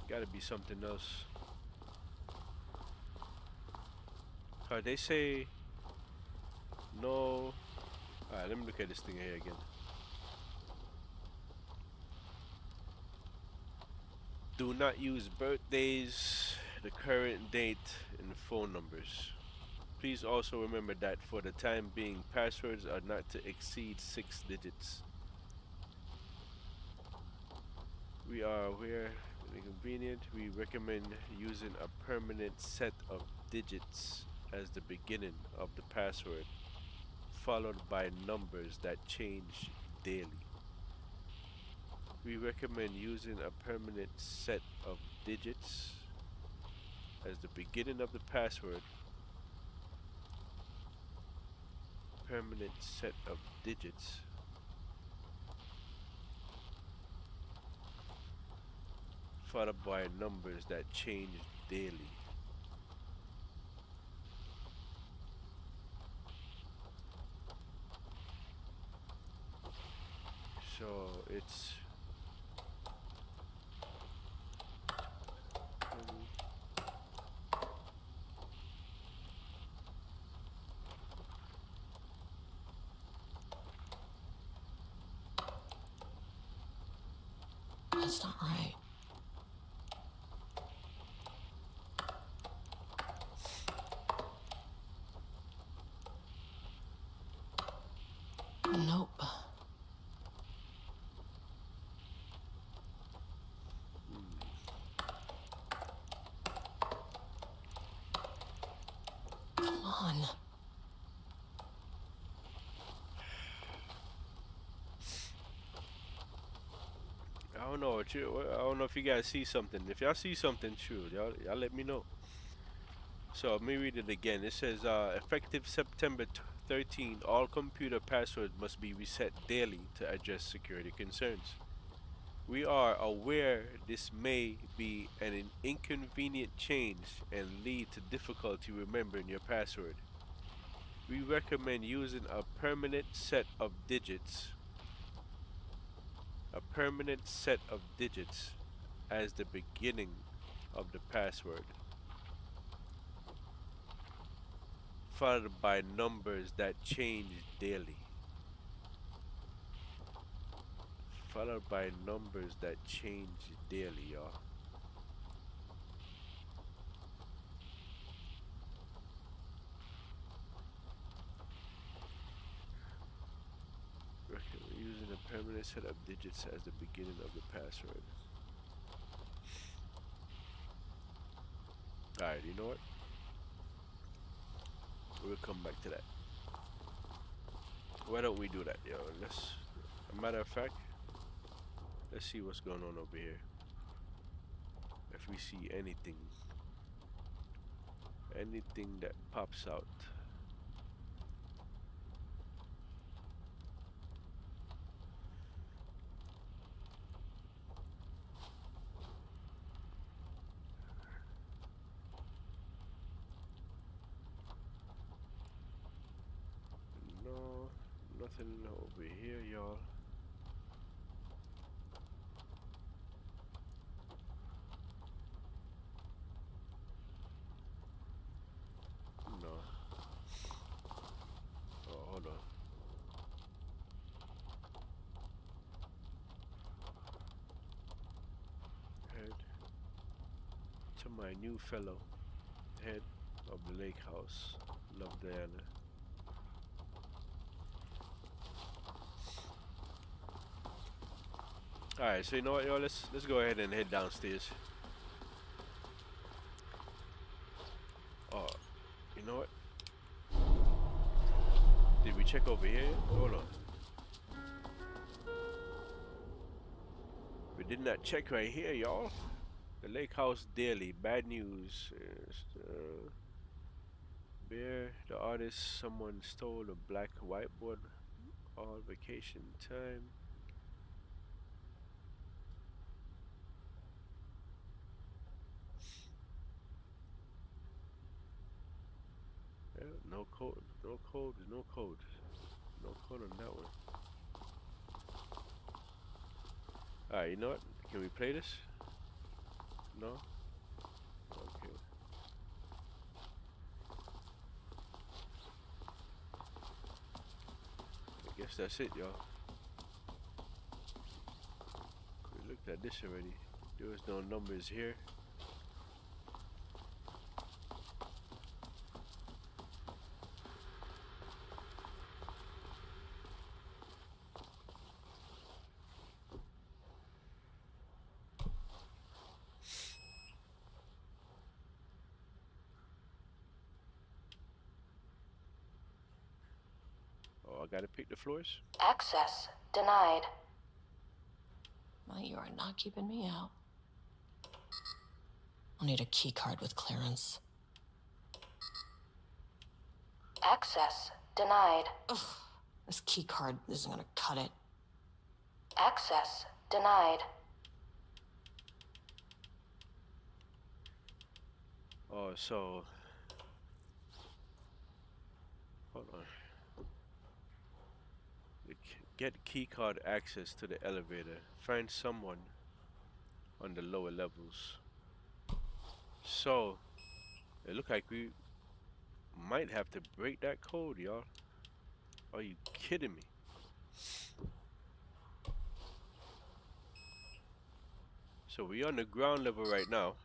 Gotta be something else. They say no. Alright, let me look at this thing here again. Do not use birthdays, the current date, and phone numbers. Please also remember that for the time being, passwords are not to exceed 6 digits. We are aware that inconvenient. We recommend using a permanent set of digits as the beginning of the password, followed by numbers that change daily. We recommend using a permanent set of digits as the beginning of the password. Permanent set of digits. Followed by numbers that change daily. So it's That's not right. Nope. Come on. I don't know what I don't know if you guys see something. If y'all see something, shoot, y'all let me know. So let me read it again. It says effective September 13, all computer passwords must be reset daily to address security concerns. We are aware this may be an inconvenient change and lead to difficulty remembering your password. We recommend using a permanent set of digits. A permanent set of digits as the beginning of the password, followed by numbers that change daily. Followed by numbers that change daily, y'all. Using a permanent set of digits as the beginning of the password. Alright, you know what? We'll come back to that. Why don't we do that, yo? Let's. A matter of fact, let's see what's going on over here. If we see anything that pops out. No, nothing over here, y'all. No. Oh, hold on. Head to my new fellow, head of the lake house. Love Diana. Alright, so you know what, y'all? Let's go ahead and head downstairs. Oh, you know what? Did we check over here? Hold on. We did not check right here, y'all. The Lake House Daily. Bad news. Bear, the artist, someone stole a black whiteboard. All vacation time. Yeah, no code. No code. No code. No code on that one. Alright, you know what? Can we play this? No? Okay. I guess that's it, y'all. We looked at this already. There was no numbers here. Oh, I gotta pick the floors? Access denied. Well, you are not keeping me out. I'll need a key card with clearance. Access denied. Ugh, this key card isn't gonna cut it. Access denied. Oh, so... Hold on. Get keycard access to the elevator. Find someone on the lower levels. So, it look like we might have to break that code, y'all. Are you kidding me? So we on the ground level right now.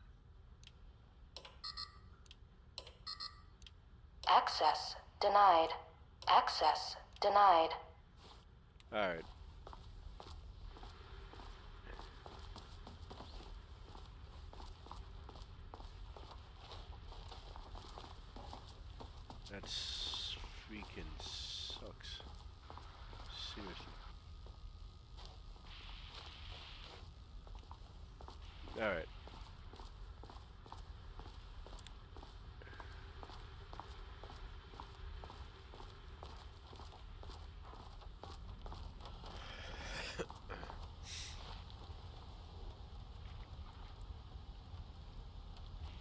Access denied. Access denied. Alright. That's freaking sucks. Seriously. Alright.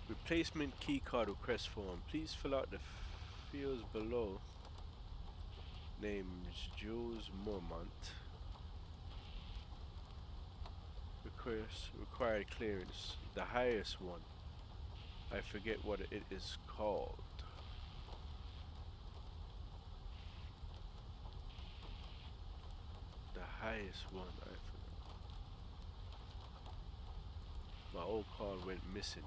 Replacement keycard request form. Please fill out the fields below. Names Jules Mormont. Required clearance. The highest one. I forget what it is called. The highest one, I forgot. My old card went missing.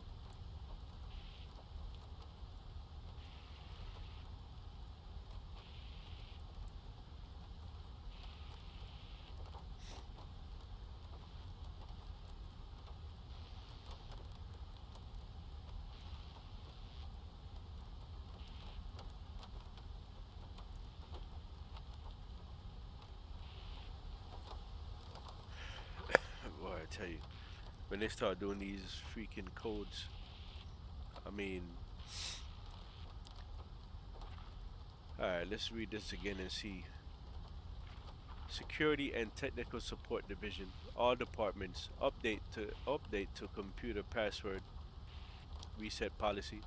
tell you, when they start doing these freaking codes, I mean, alright, let's read this again and see. Security and Technical Support Division. All departments update to computer password reset policy.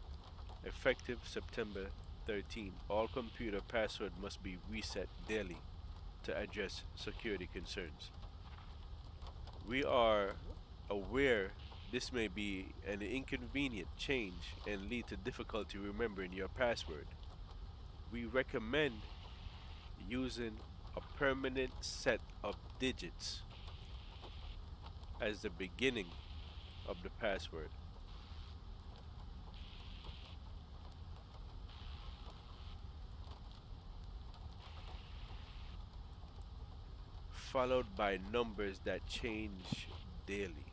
Effective September 13. All computer password must be reset daily to address security concerns. We are aware this may be an inconvenient change and lead to difficulty remembering your password. We recommend using a permanent set of digits as the beginning of the password, followed by numbers that change daily.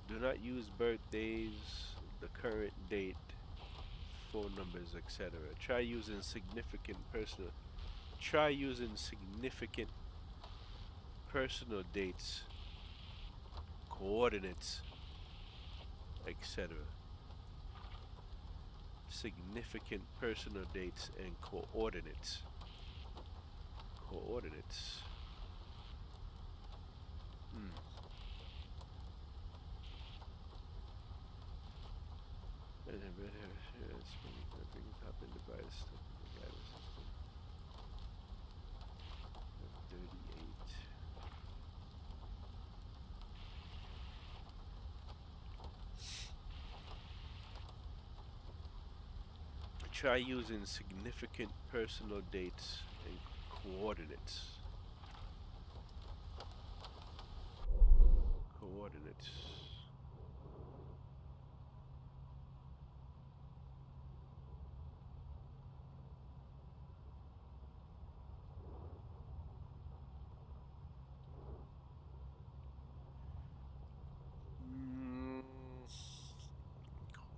Do not use birthdays, the current date, phone numbers, etc. Try using significant personal dates, coordinates, etc. Significant personal dates and coordinates. Coordinates. Device. 38. Try using significant personal dates and coordinates. Coordinates.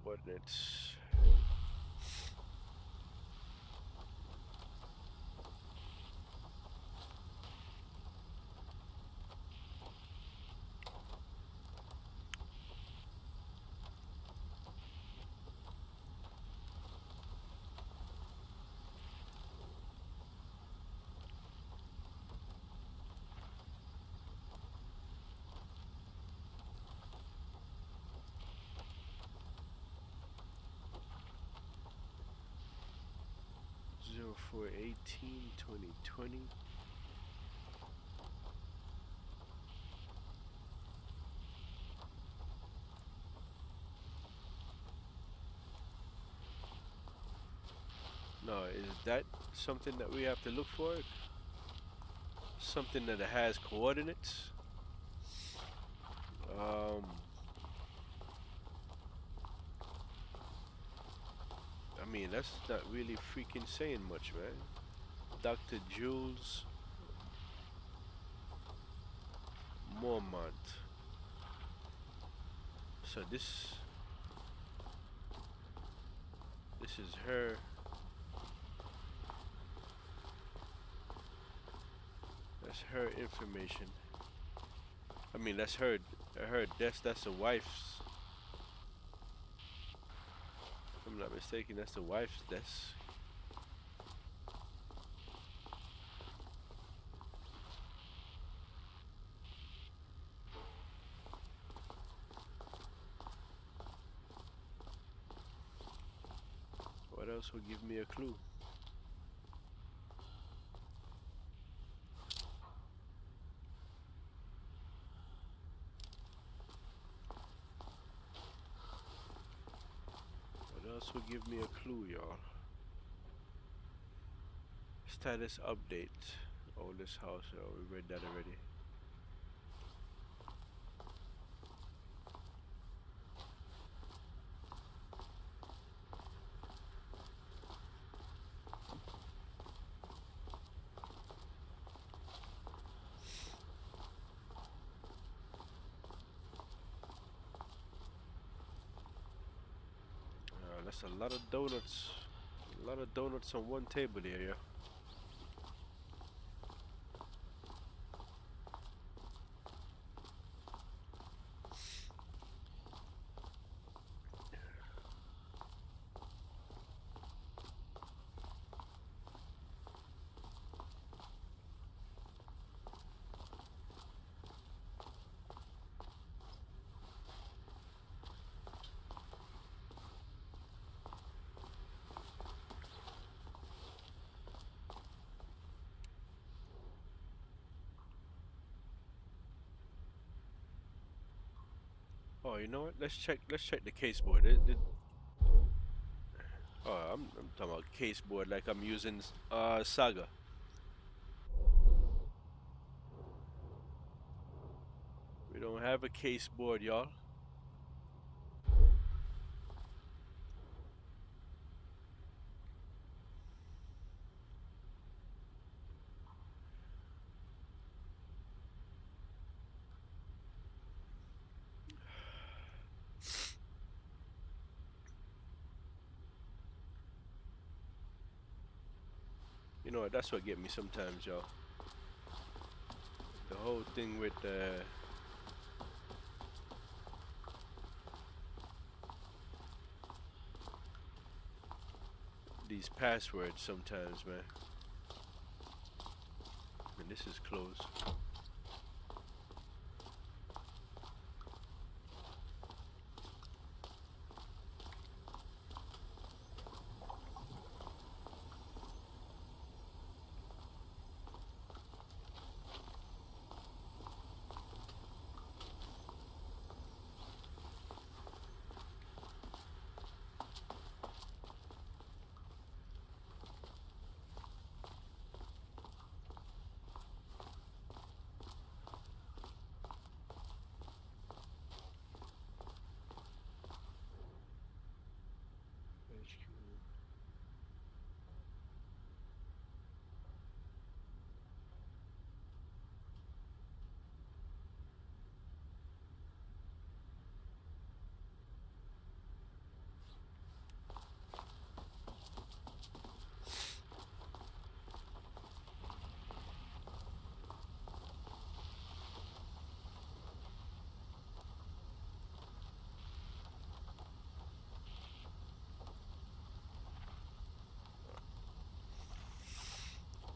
Coordinates. For 18/20/20. No, is that something that we have to look for? Something that has coordinates? I mean, that's not really freaking saying much, man. Dr. Jules Mormont. So this is her. That's her information. I mean, that's her desk. That's the wife's. If I'm not mistaken, that's the wife's desk. What else would give me a clue? What else would give me a clue, y'all? Status update. Oh, this house, we read that already. That's a lot of donuts. A lot of donuts on one table here, yeah. Oh, you know what? Let's check. Let's check the caseboard. Oh, I'm talking about caseboard like I'm using Saga. We don't have a caseboard, y'all. You know what? That's what get me sometimes, y'all. The whole thing with these passwords sometimes, man. And this is closed.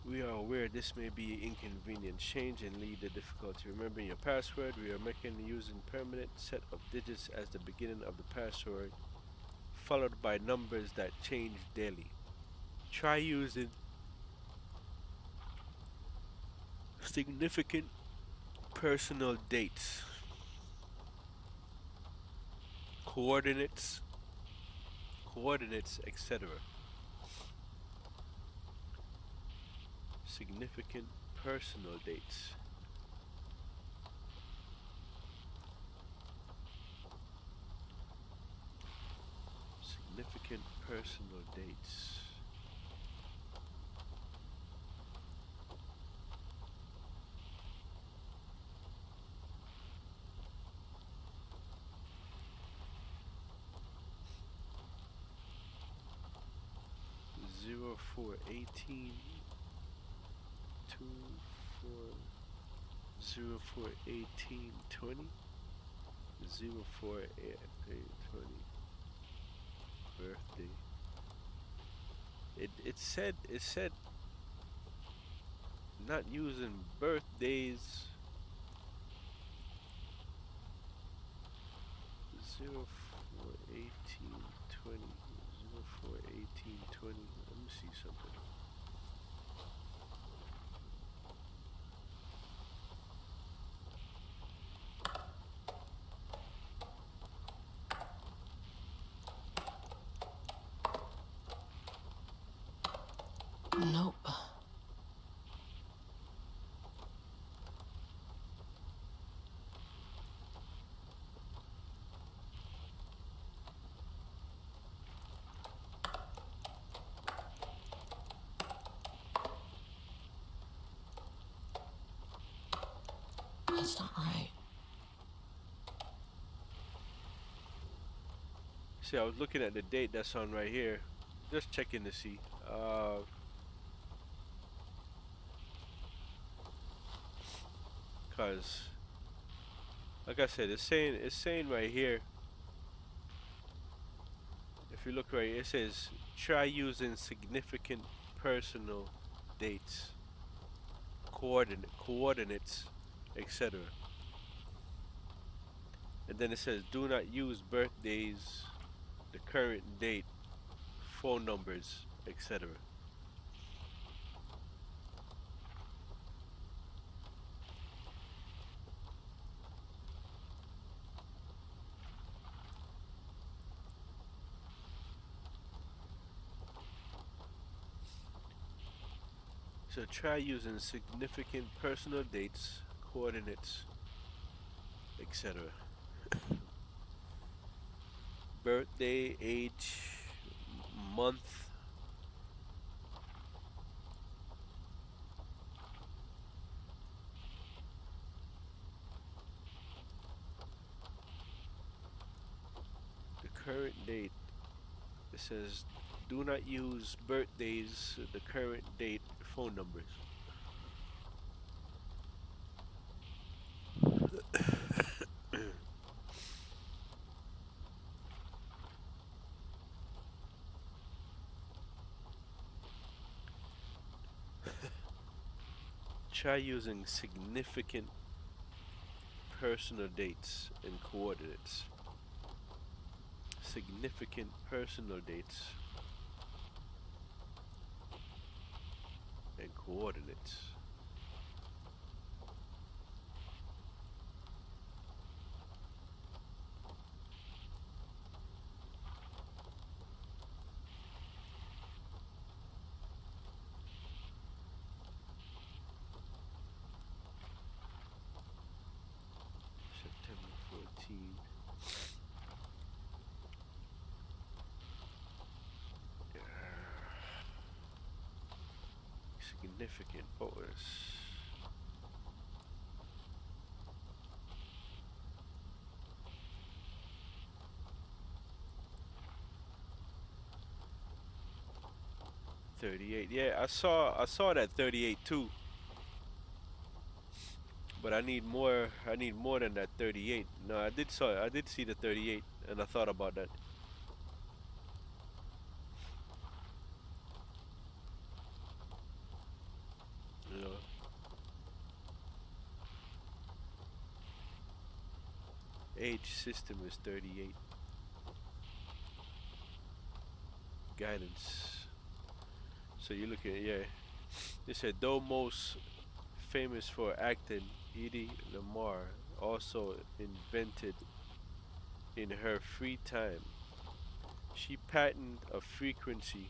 'We are aware this may be inconvenient change and lead to difficulty remembering your password. We are making using permanent set of digits as the beginning of the password, followed by numbers that change daily. Try using significant personal dates, coordinates, etc. Significant personal dates. Significant personal dates. Zero 418 20 birthday. It said not using birthdays. 041820 041820. Let me see something. Nope. That's not right. See, I was looking at the date that's on right here, just checking to see. Cause, like I said, it's saying right here. If you look right, it says try using significant personal dates, coordinates, etc. And then it says do not use birthdays, the current date, phone numbers, etc. So try using significant personal dates, coordinates, etc. Birthday, age, month. The current date. It says do not use birthdays, the current date, phone numbers. Try using significant personal dates and coordinates. Significant personal dates and coordinates. September 14. Significant bonus. $38. Yeah, I saw that 38 too. But I need more. I need more than that 38. No, I did see the 38, and I thought about that. You know, age system is 38. Guidance. So you look at, yeah. They said though most famous for acting, Edie Lamar also invented in her free time. She patented a frequency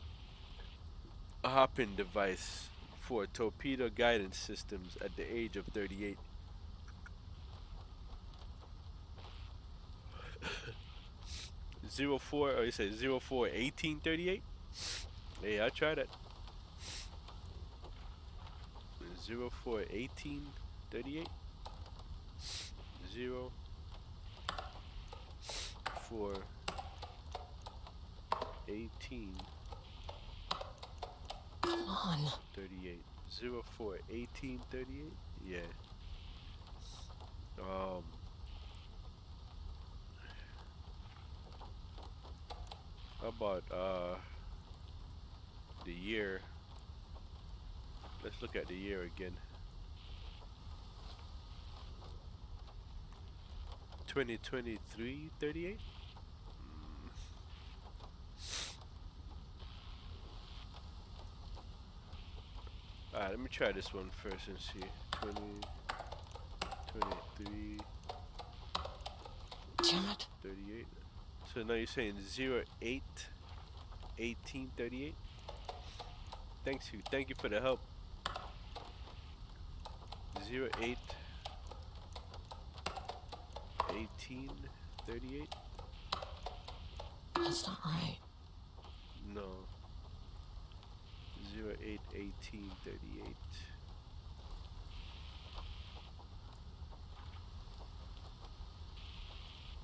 hopping device for torpedo guidance systems at the age of 38. Zero four, or you say 04 18 38. Hey, I tried it. 04 18 38. 04 18 Come on. 38. 04 18 38. Yeah. How about the year? Let's look at the year again. 2023 38. Alright, let me try this one first and see. 2023 Damn it. 38. So now you're saying 08 18 38. Thank you for the help. 08 18 38. That's not right. No. 08 18 38.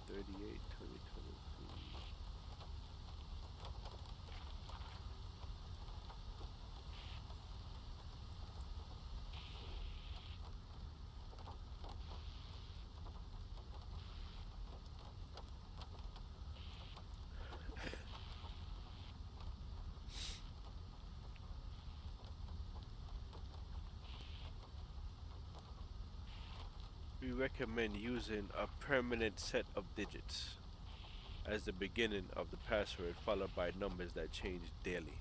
38 2023. We recommend using a permanent set of digits as the beginning of the password, followed by numbers that change daily.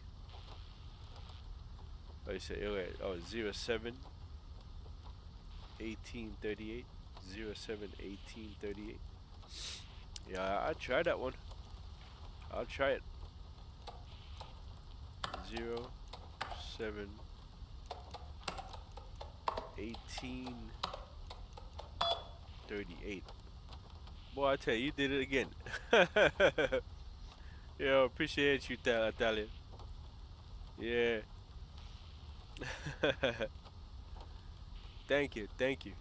Oh, you say, oh, 07 18 38. 07 18 38. Yeah, I'll try that one. I'll try it. 07 1838. Boy, I tell you, you did it again. Yo, appreciate you, Italian. Yeah. Thank you, thank you.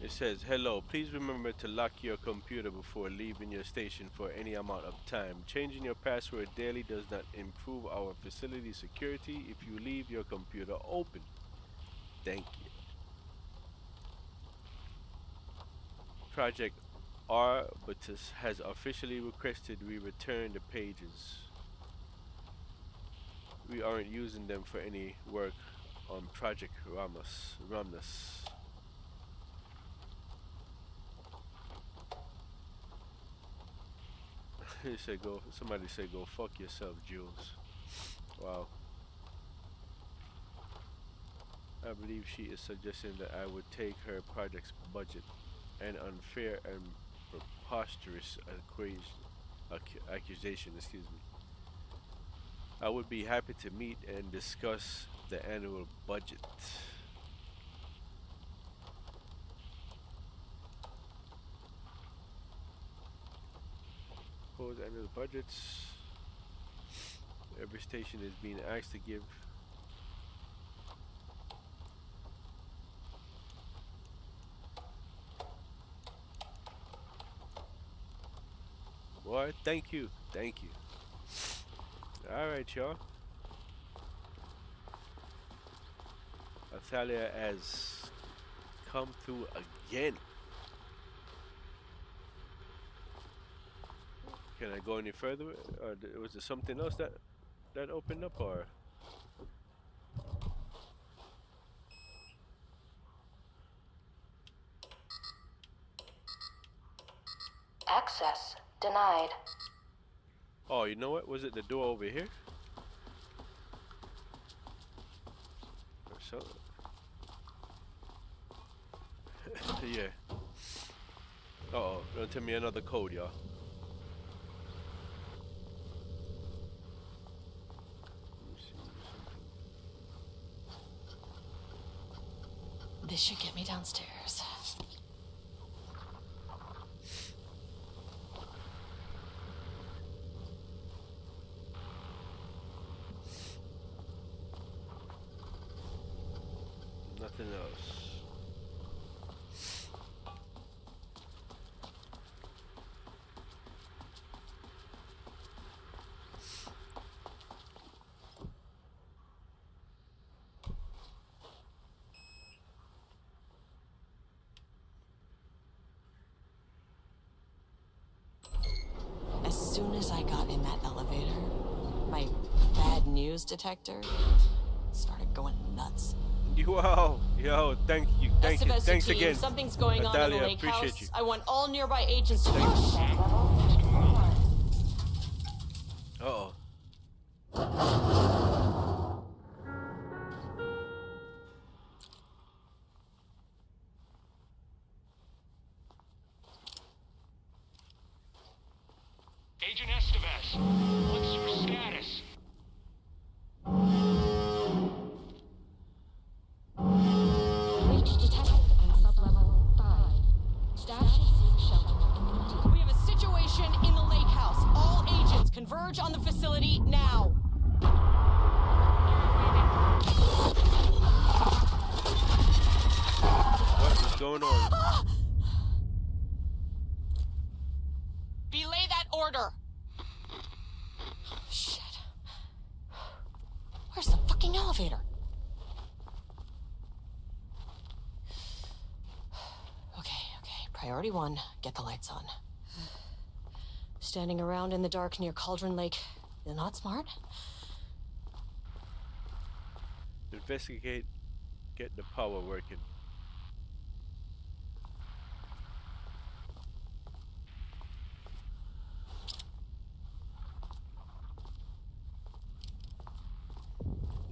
It says, hello, please remember to lock your computer before leaving your station for any amount of time. Changing your password daily does not improve our facility security if you leave your computer open. Thank you. Project Arbutus has officially requested we return the pages. We aren't using them for any work on Project Ramnus. He said go, somebody said go fuck yourself, Jules. Wow. I believe she is suggesting that I would take her project's budget. An unfair and preposterous accusation, excuse me. I would be happy to meet and discuss the annual budget. Proposed annual budgets. Every station is being asked to give boy, thank you. Thank you. Alright, y'all. Athalia has come through again. Can I go any further? Or was there something else that opened up, or? Access denied. Oh, you know what? Was it the door over here? Or something? Yeah. Uh-oh. Don't tell me another code, y'all. This should get me downstairs. Nothing else. As soon as I got in that elevator, my bad news detector started going nuts. Wow, yo, thank you, thanks team, again. Something's going on in the lake appreciate house. you. I want all nearby agents to Uh oh. Agent Estevez, what's your status? Breach detected on sub-level 5. Staff should seek shelter immediately. We have a situation in the lake house. All agents converge on the facility now. What is going on? Belay that order. Shit. Where's the fucking elevator? Okay. Priority 1, get the lights on. Standing around in the dark near Cauldron Lake is not smart. Investigate, get the power working.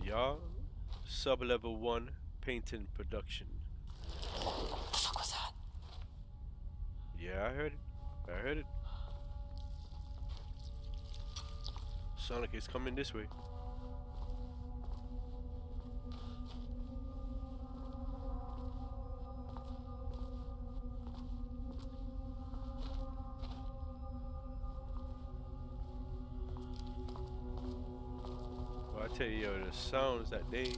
Y'all, sub-level 1 painting production. What the fuck was that? Yeah, I heard it. Sound like it's coming this way. Well, I tell you, yo, the sounds that they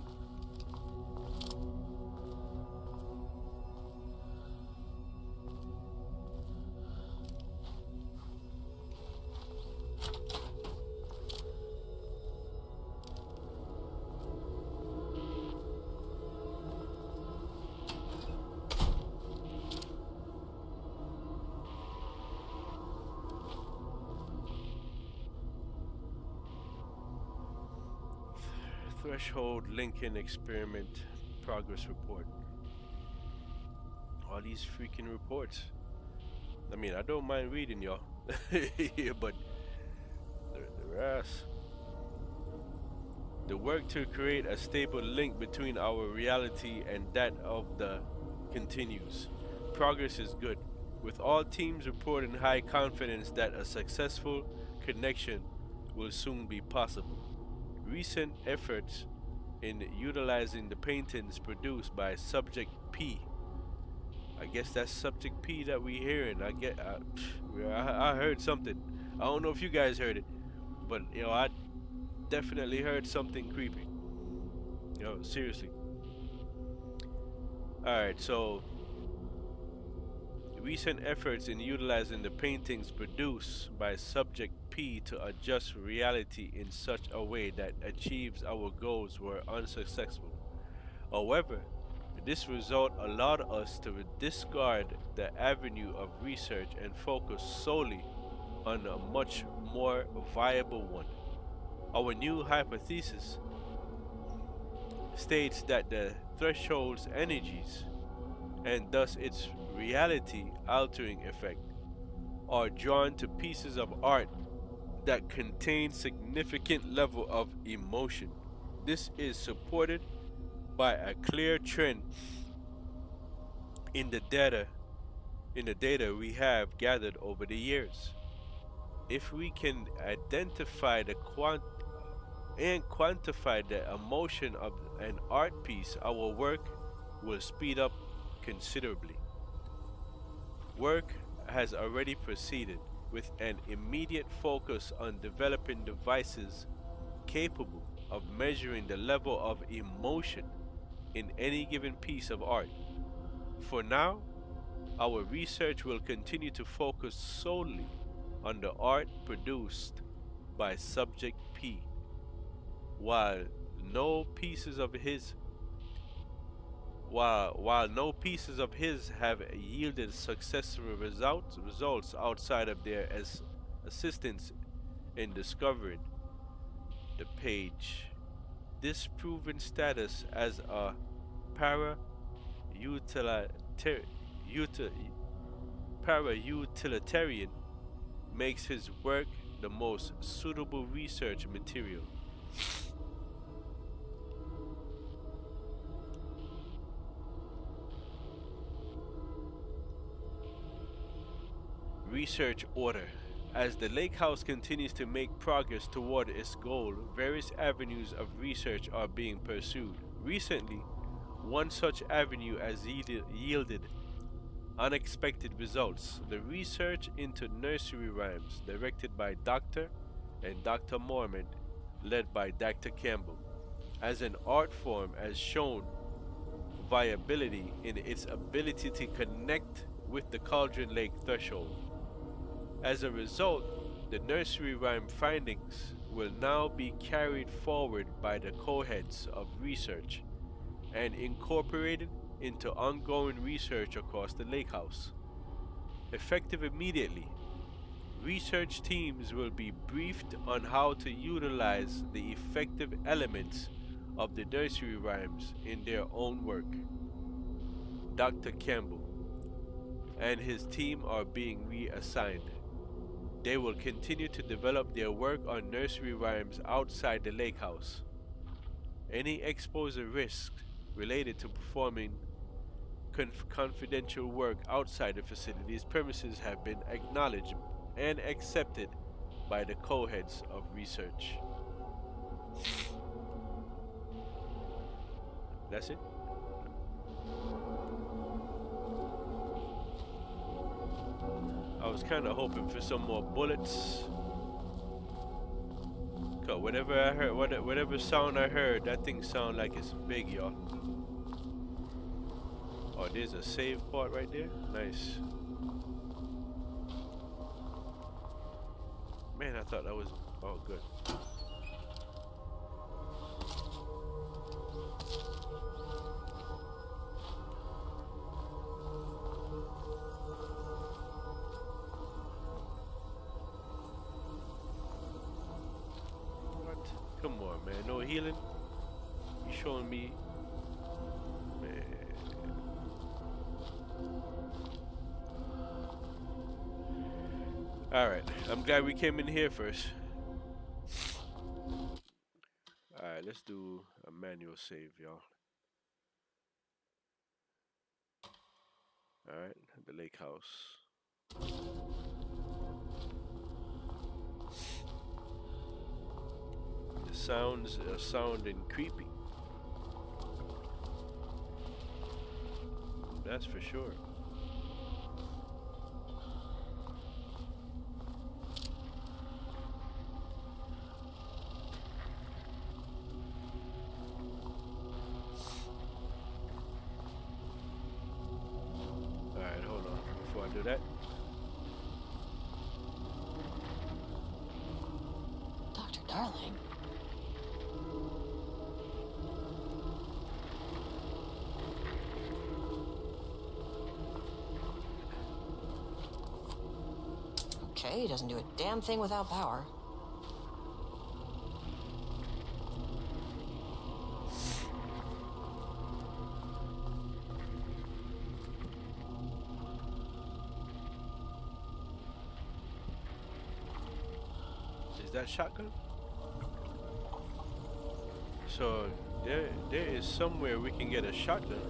Threshold Lincoln experiment progress report. All these freaking reports. I mean, I don't mind reading, y'all. Yeah, but the rest. The work to create a stable link between our reality and that of the continues. Progress is good, with all teams reporting high confidence that a successful connection will soon be possible. Recent efforts in utilizing the paintings produced by Subject P. I guess that's Subject P that we hearing. I heard something. I don't know if you guys heard it, but I definitely heard something creepy. Seriously. Alright, so recent efforts in utilizing the paintings produced by Subject P to adjust reality in such a way that achieves our goals were unsuccessful. However, this result allowed us to discard the avenue of research and focus solely on a much more viable one. Our new hypothesis states that the threshold's energies, and thus its reality altering effect, are drawn to pieces of art that contain significant level of emotion. This is supported by a clear trend in the data we have gathered over the years. If we can identify and quantify the emotion of an art piece, our work will speed up considerably. Work has already proceeded with an immediate focus on developing devices capable of measuring the level of emotion in any given piece of art. For now, our research will continue to focus solely on the art produced by Subject P. While no pieces of his have yielded successful results outside of their assistance in discovering the page. This proven status as a para-utilitarian makes his work the most suitable research material. Research order. As the Lake House continues to make progress toward its goal, various avenues of research are being pursued. Recently, one such avenue has yielded unexpected results. The research into nursery rhymes, directed by Dr. and Dr. Mormon, led by Dr. Campbell, as an art form, has shown viability in its ability to connect with the Cauldron Lake threshold. As a result, the nursery rhyme findings will now be carried forward by the co-heads of research and incorporated into ongoing research across the Lake House. Effective immediately, research teams will be briefed on how to utilize the effective elements of the nursery rhymes in their own work. Dr. Campbell and his team are being reassigned. They will continue to develop their work on nursery rhymes outside the Lake House. Any exposure risk related to performing confidential work outside the facility's premises have been acknowledged and accepted by the co-heads of research. That's it. I was kind of hoping for some more bullets. Cause whatever I heard, whatever sound I heard, that thing sound like it's big, y'all. Oh, there's a save part right there. Nice. Man, I thought that was all good. Come on, man. No healing? You showing me? Man. Alright. I'm glad we came in here first. Alright, let's do a manual save, y'all. Alright, the lake house. The sounds are sounding creepy. That's for sure. Alright, hold on before I do that. Dr. Darling? Okay, he doesn't do a damn thing without power. Is that shotgun? So there is somewhere we can get a shotgun.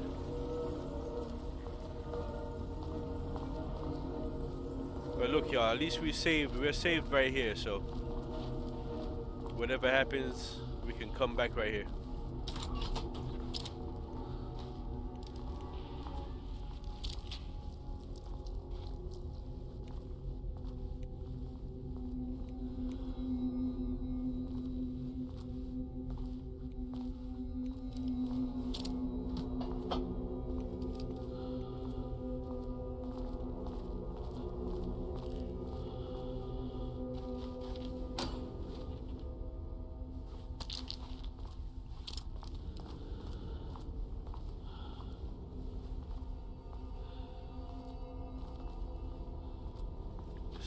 But look, y'all, at least we're saved right here, so whatever happens, we can come back right here.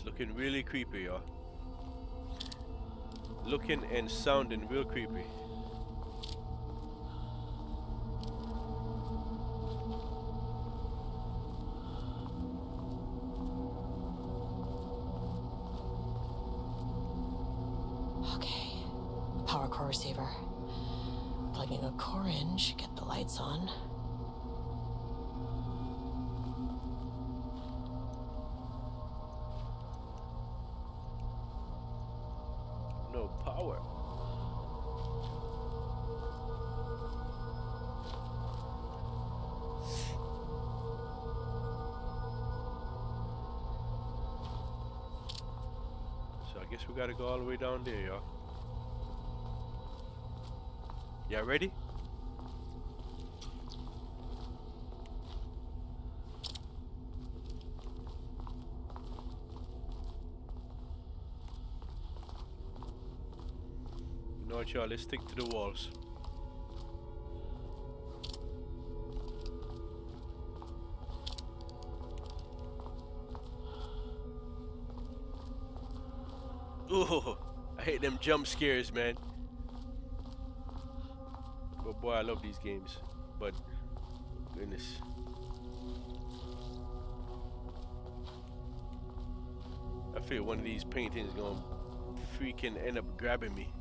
Looking really creepy, y'all. Looking and sounding real creepy. Okay. Power core receiver. Plugging a core in should get the lights on. No power. So I guess we gotta go all the way down there, y'all. Y'all ready? You know what, y'all? Let's stick to the walls. Ooh, I hate them jump scares, man. Oh boy, I love these games, but goodness. I feel one of these paintings gonna freaking end up grabbing me.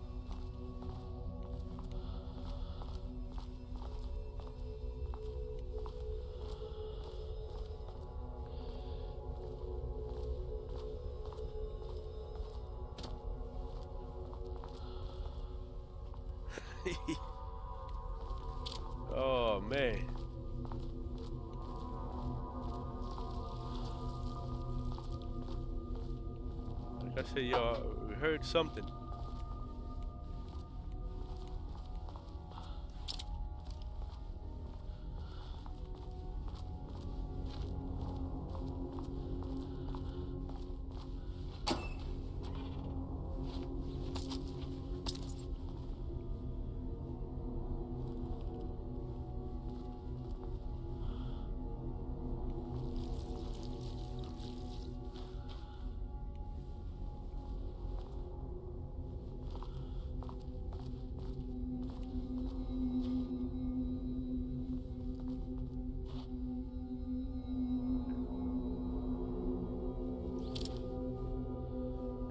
say y'all heard something.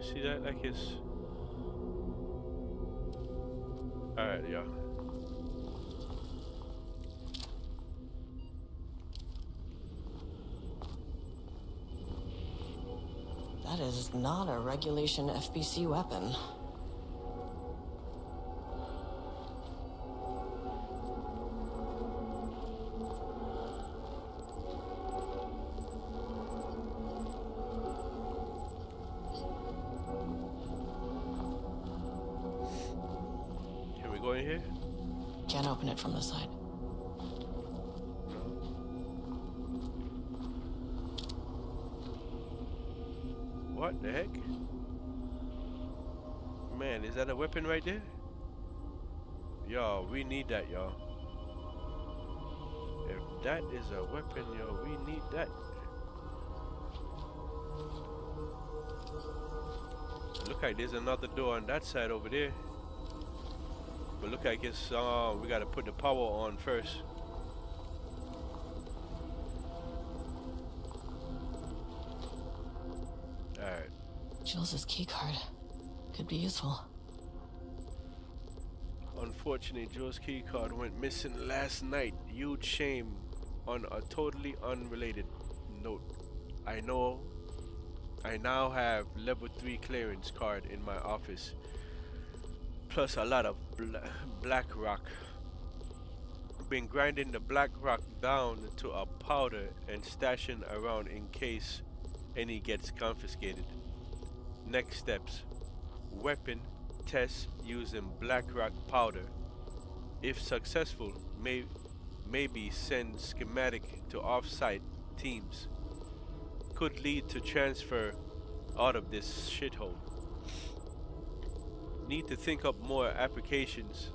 See that? Like it's... Alright, yeah. That is not a regulation FBC weapon. Can we go in here? Can't open it from the side. What the heck? Man, is that a weapon right there? Yo, we need that, y'all. If that is a weapon, yo, we need that. Look like there's another door on that side over there. But look like it's, we gotta put the power on first. Alright. Jules' keycard. Could be useful. Unfortunately, Joe's keycard went missing last night. Huge shame. On a totally unrelated note, I now have level 3 clearance card in my office, plus a lot of black rock. Been grinding the black rock down to a powder and stashing around in case any gets confiscated. Next steps: weapon test using black rock powder. If successful, maybe send schematic to off-site teams. Could lead to transfer out of this shithole. Need to think up more applications.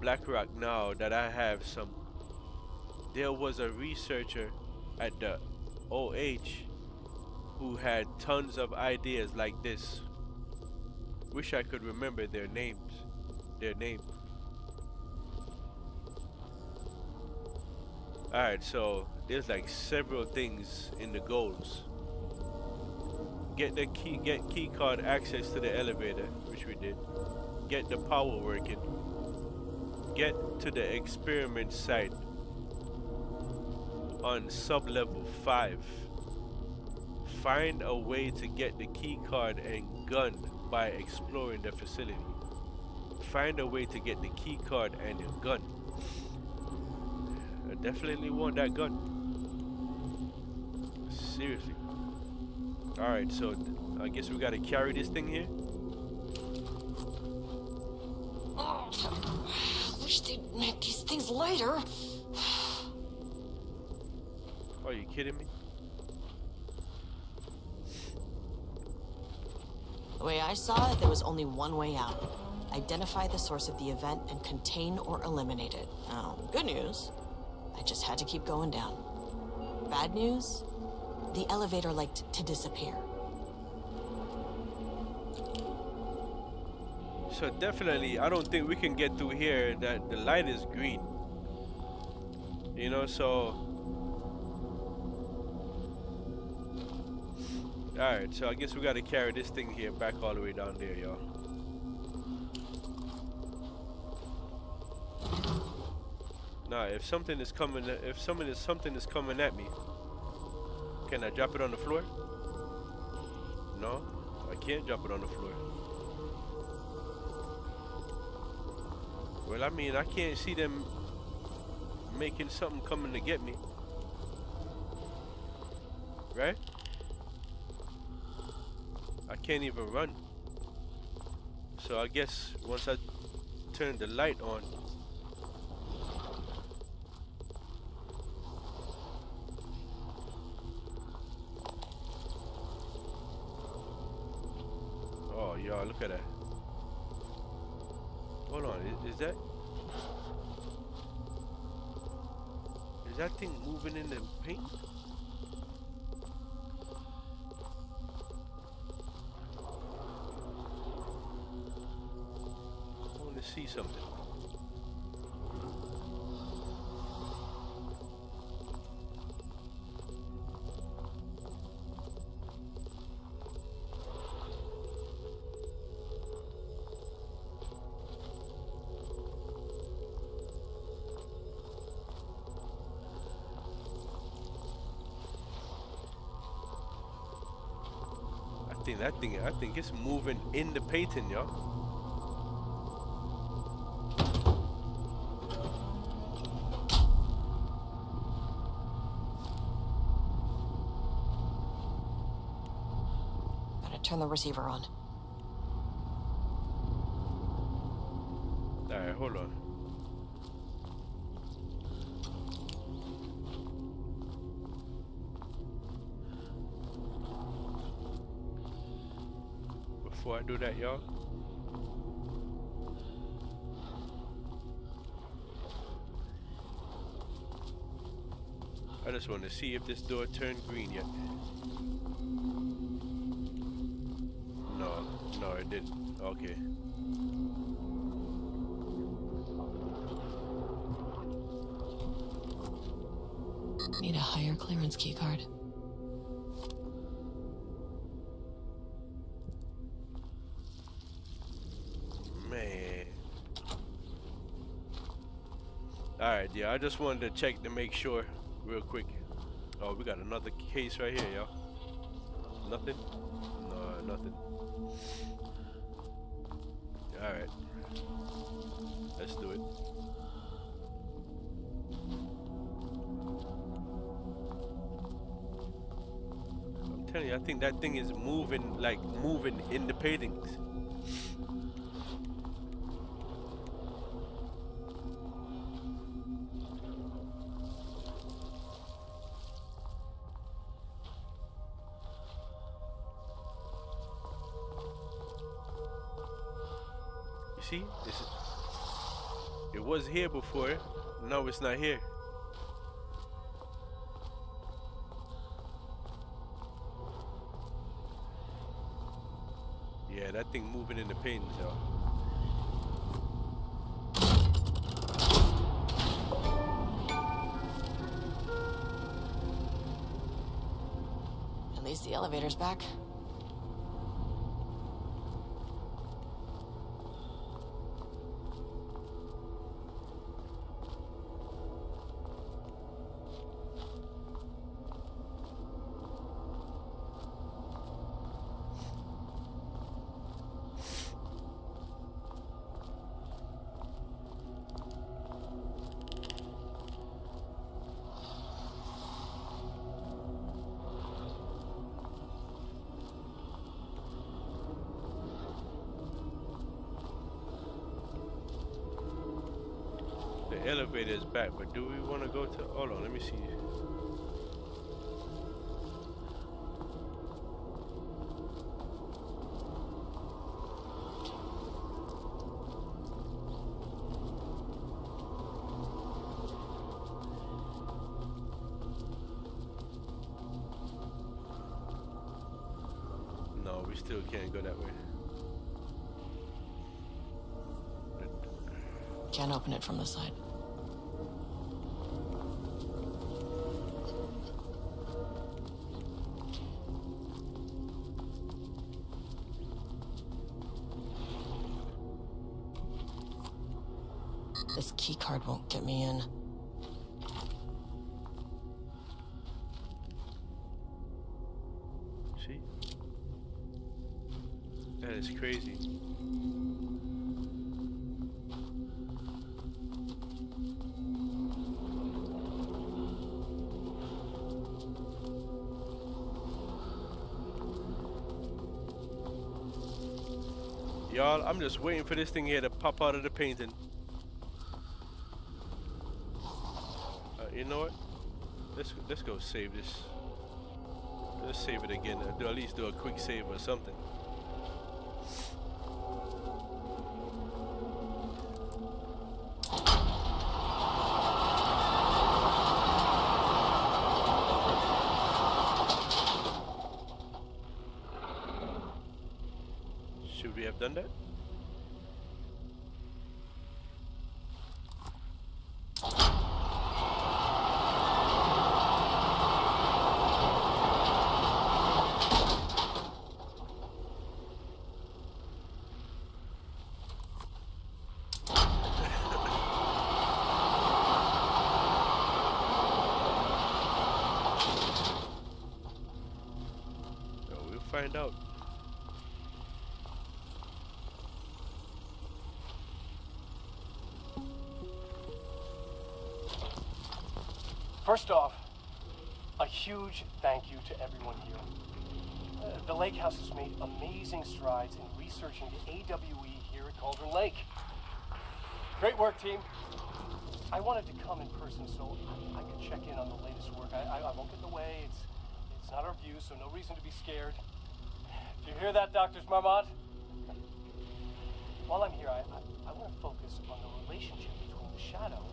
BlackRock now that I have some. There was a researcher at the OH who had tons of ideas like this. Wish I could remember their name. Alright, so there's like several things in the goals. Get key card access to the elevator, which we did. Get the power working. Get to the experiment site on sub-level 5. Find a way to get the key card and gun by exploring the facility. Find a way to get the key card and a gun. I definitely want that gun. Seriously. Alright, so I guess we gotta carry this thing here. Oh, I wish they'd make these things lighter. Are you kidding me? The way I saw it, there was only one way out. Identify the source of the event and contain or eliminate it. Now, good news, I just had to keep going down. Bad news, the elevator liked to disappear. So definitely, I don't think we can get through here. That the light is green. You know, so. Alright, so I guess we gotta carry this thing here back all the way down there, y'all. Now, if something is coming at me, can I drop it on the floor? No, I can't drop it on the floor. Well, I mean, I can't see them making something coming to get me. Right? can't even run. So I guess once I turn the light on, oh y'all, look at that. Hold on, is that thing moving in the paint? I want to see something. I think it's moving in the painting, y'all. Gotta turn the receiver on. Alright, hold on. Before I do that, y'all, I just want to see if this door turned green yet. No, it didn't. Okay. Need a higher clearance key card. Man. Alright, yeah, I just wanted to check to make sure real quick. Oh, we got another case right here, y'all. Nothing? No, nothing. Alright. Let's do it. I'm telling you, I think that thing is moving, like moving in the paintings. See, it was here before. Now it's not here. Yeah, that thing moving in the paintings, y'all. At least the elevator's back. The elevator is back, but do we want to go to... Hold on, let me see. No, we still can't go that way. Can't open it from the side. This key card won't get me in. See? That is crazy. Y'all, I'm just waiting for this thing here to pop out of the painting. You know what? Let's go save this. Let's save it again. Do at least do a quick save or something. Should we have done that? We'll find out. First off, a huge thank you to everyone here. The Lake House has made amazing strides in researching the AWE here at Cauldron Lake. Great work, team. I wanted to come in person so I could check in on the latest work. I won't get in the way. It's not our view, so no reason to be scared. Do you hear that, Dr. Marmot? While I'm here, I want to focus on the relationship between the Shadow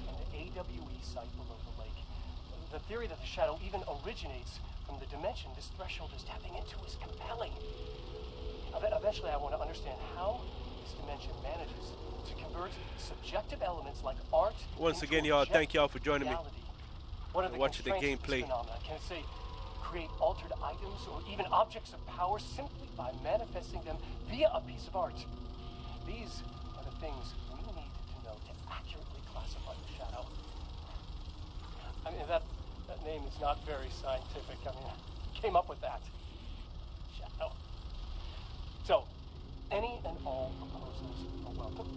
and the AWE site below the lake. The theory that the Shadow even originates from the dimension this threshold is tapping into is compelling. Eventually, I want to understand how this dimension manages to convert subjective elements like art. Once again, y'all, thank y'all for joining me. What are the Watching the gameplay. Can it say create altered items or even objects of power simply by manifesting them via a piece of art? These are the things we need to know to accurately classify the Shadow. I mean, that name is not very scientific. I mean, I came up with that. Shadow. So, any and all proposals are welcome.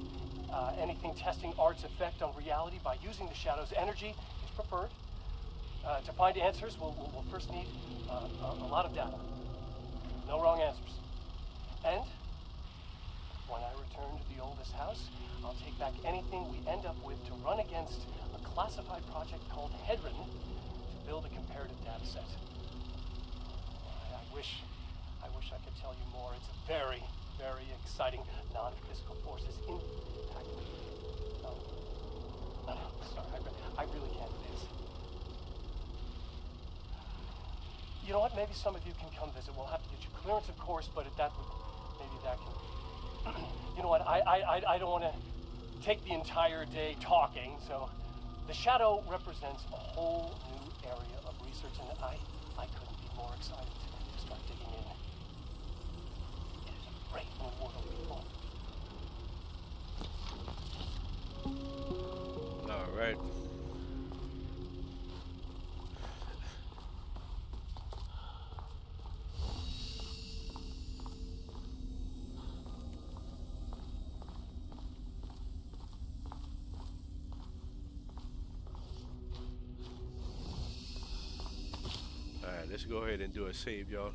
Anything testing art's effect on reality by using the Shadow's energy is preferred. To find answers, we'll first need a lot of data. No wrong answers. And when I return to the oldest house, I'll take back anything we end up with to run against a classified project called Hedron to build a comparative data set. I wish I could tell you more. It's very, very exciting. Non-physical forces impact. Sorry, I really can't do this. You know what? Maybe some of you can come visit. We'll have to get you clearance, of course, but maybe that can. You know what? I don't want to take the entire day talking. So, the Shadow represents a whole new area of research, and I couldn't be more excited to start digging in. It is a great new world, people. All right. Alright, let's go ahead and do a save, y'all.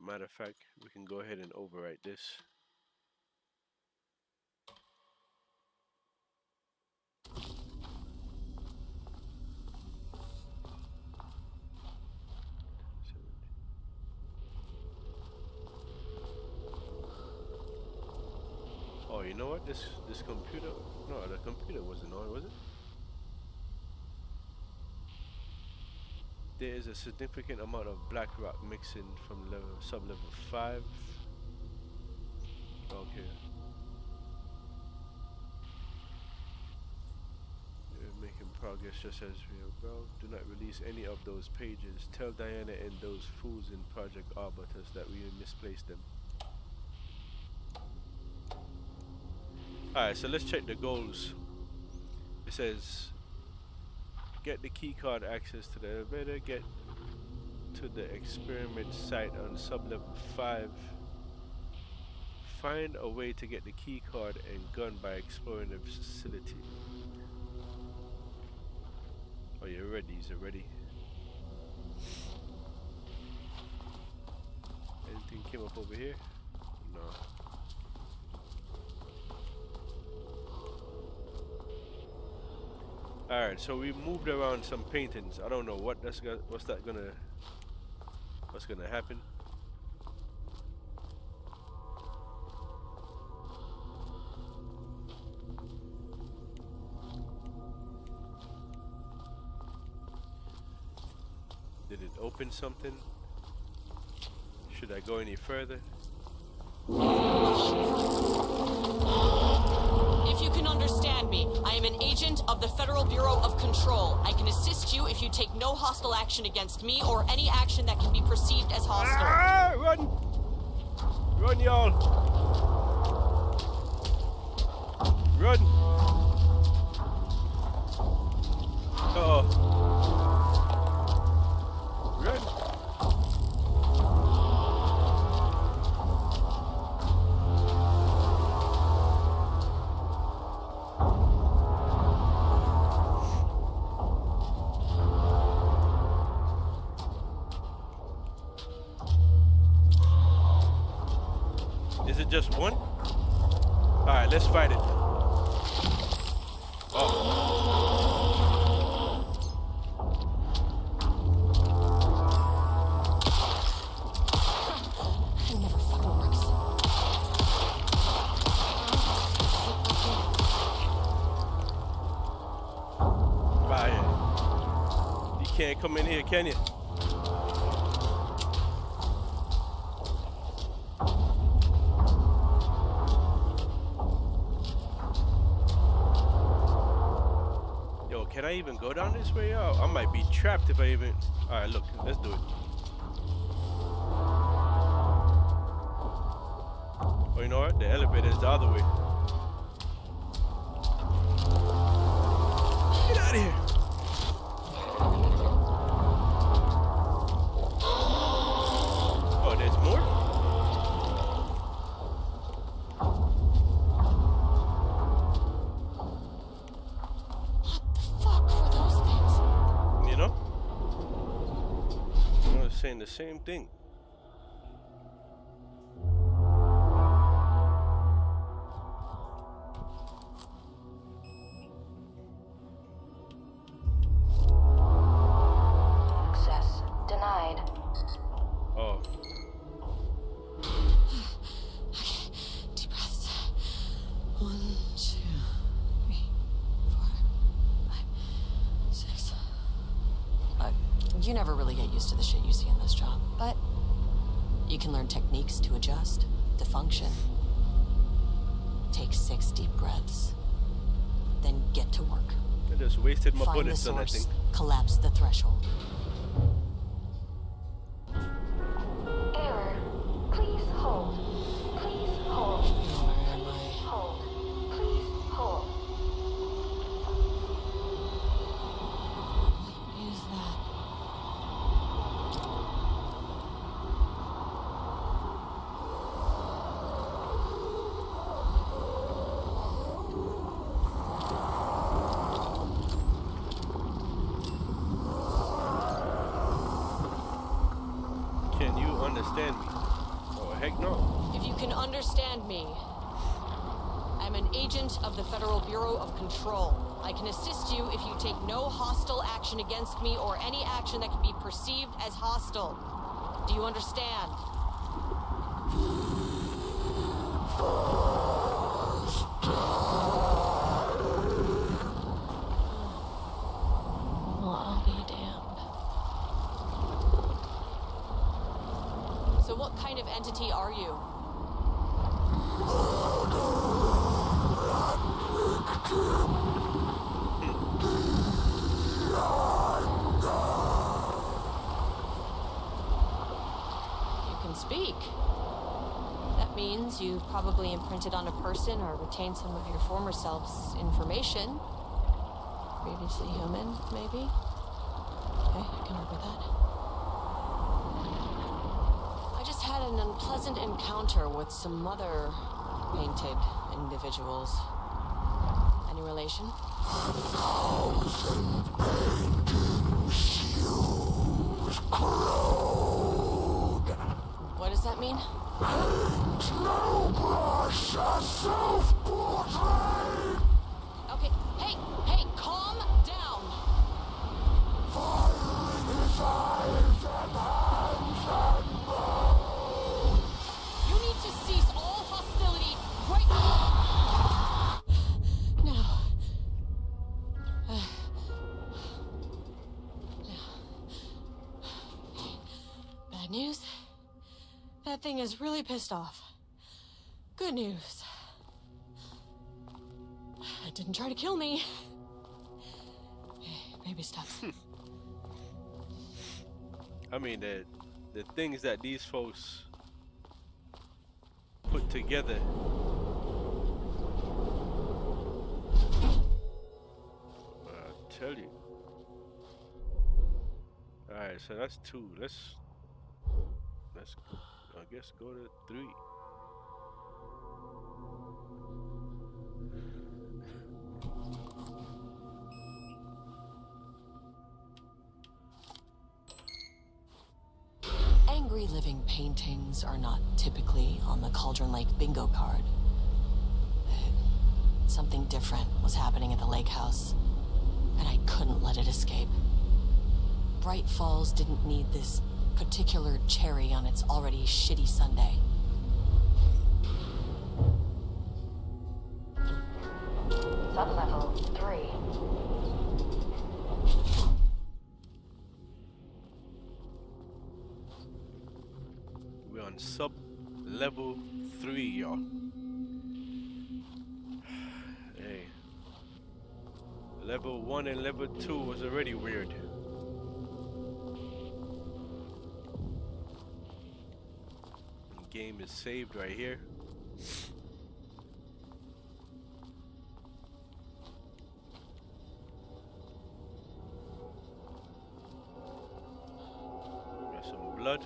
Matter of fact, we can go ahead and overwrite this. Oh, you know what? This computer... No, the computer wasn't on, was it? There is a significant amount of black rock mixing from sub-level 5. Okay. We're making progress just as we are about. Do not release any of those pages. Tell Diana and those fools in Project Arbutus that we misplaced them. Alright, so let's check the goals. It says get the keycard access to the elevator, get to the experiment site on sub-level 5, find a way to get the keycard and gun by exploring the facility. Oh, you're ready, these are ready. Anything came up over here? No. All right, so we moved around some paintings. I don't know what's gonna happen. Did it open something? Should I go any further? If you can understand me, I am an agent of the Federal Bureau of Control. I can assist you if you take no hostile action against me or any action that can be perceived as hostile. Ah, run! Run, y'all! Run! Uh-oh. Run! Is it just one? Alright, let's fight it. Oh. It never fucking works. Right. You can't come in here, can you? Can I even go down this way? Oh, I might be trapped if I even... Alright, look, let's do it. Oh, you know what? The elevator is the other way. Get out of here! Oh, there's more? Saying the same thing. Access denied. Oh. Deep breaths. 1, 2, 3, 4, 5, 6. You never really get used to the shit you see in this job, but you can learn techniques to adjust, to function. Take 6 deep breaths, then get to work. I just wasted my Find the bullets on that source, thing. collapse the threshold. Error. Please hold. Please hold. Where am I? Hold. Please hold. What is that? Can you understand me? Oh, heck no. If you can understand me, I'm an agent of the Federal Bureau of Control. I can assist you if you take no hostile action against me or any action that can be perceived as hostile. Do you understand? Well, I'll be damned. So what kind of entity are you? You can speak. That means you probably imprinted on a person or retained some of your former self's information. Previously human, maybe? Okay, I can work with that. I just had an unpleasant encounter with some other painted individuals. Any relation? What does that mean? Okay, hey, calm down. That thing is really pissed off. Good news. It didn't try to kill me. Baby steps. I mean, the things that these folks put together. I'll tell you. Alright, so that's 2. Let's I guess go to 3. Angry living paintings are not typically on the Cauldron Lake bingo card. Something different was happening at the lake house, and I couldn't let it escape. Bright Falls didn't need this particular cherry on its already shitty sundae. Sublevel 3. We're on sub-level 3, y'all. Hey. Level 1 and level 2 was already weird. The game is saved right here. Got some blood.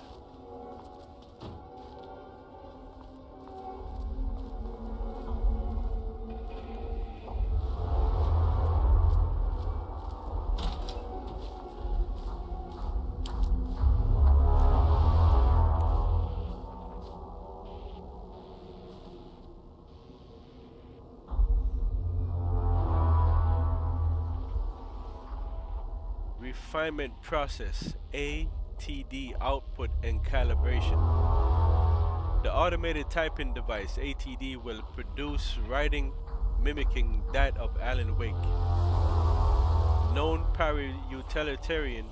Refinement process, ATD output and calibration. The automated typing device, ATD, will produce writing mimicking that of Alan Wake. Known para-utilitarian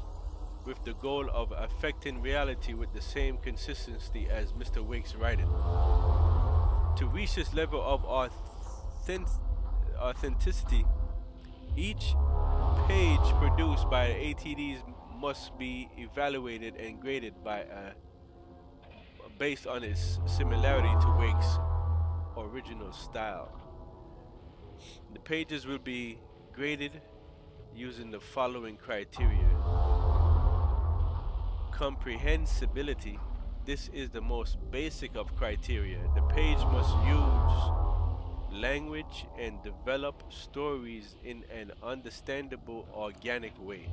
with the goal of affecting reality with the same consistency as Mr. Wake's writing. To reach this level of authenticity, each page produced by the ATDs must be evaluated and graded by based on its similarity to Wake's original style. The pages will be graded using the following criteria. Comprehensibility. This is the most basic of criteria. The page must use language and develop stories in an understandable, organic way.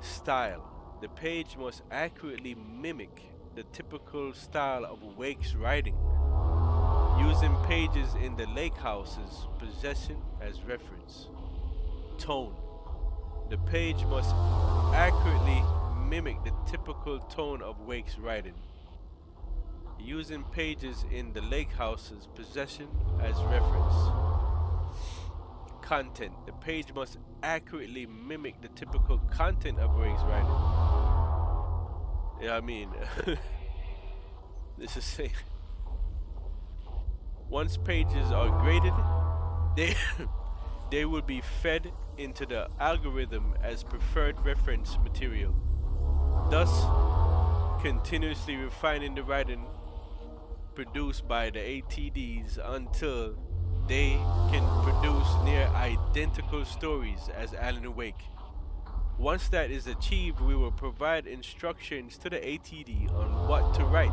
Style. The page must accurately mimic the typical style of Wake's writing, using pages in the lake house's possession as reference. Tone. The page must accurately mimic the typical tone of Wake's writing, using pages in the lake house's possession as reference. Content. The page must accurately mimic the typical content of Wake's writing. Yeah, I mean, this is saying, once pages are graded, they will be fed into the algorithm as preferred reference material, thus continuously refining the writing produced by the ATDs until they can produce near identical stories as Alan Wake. Once that is achieved, we will provide instructions to the ATD on what to write,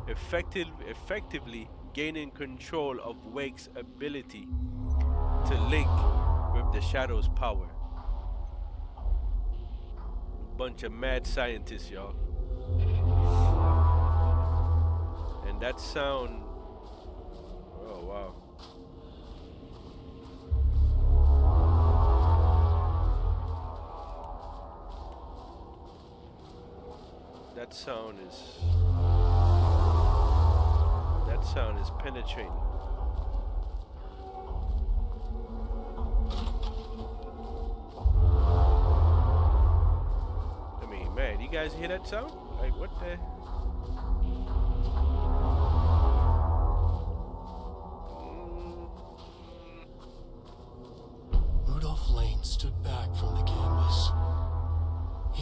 effectively gaining control of Wake's ability to link with the Shadow's power. Bunch of mad scientists, y'all. And that sound, oh wow. That sound is penetrating. I mean, man, you guys hear that sound? Like, what the?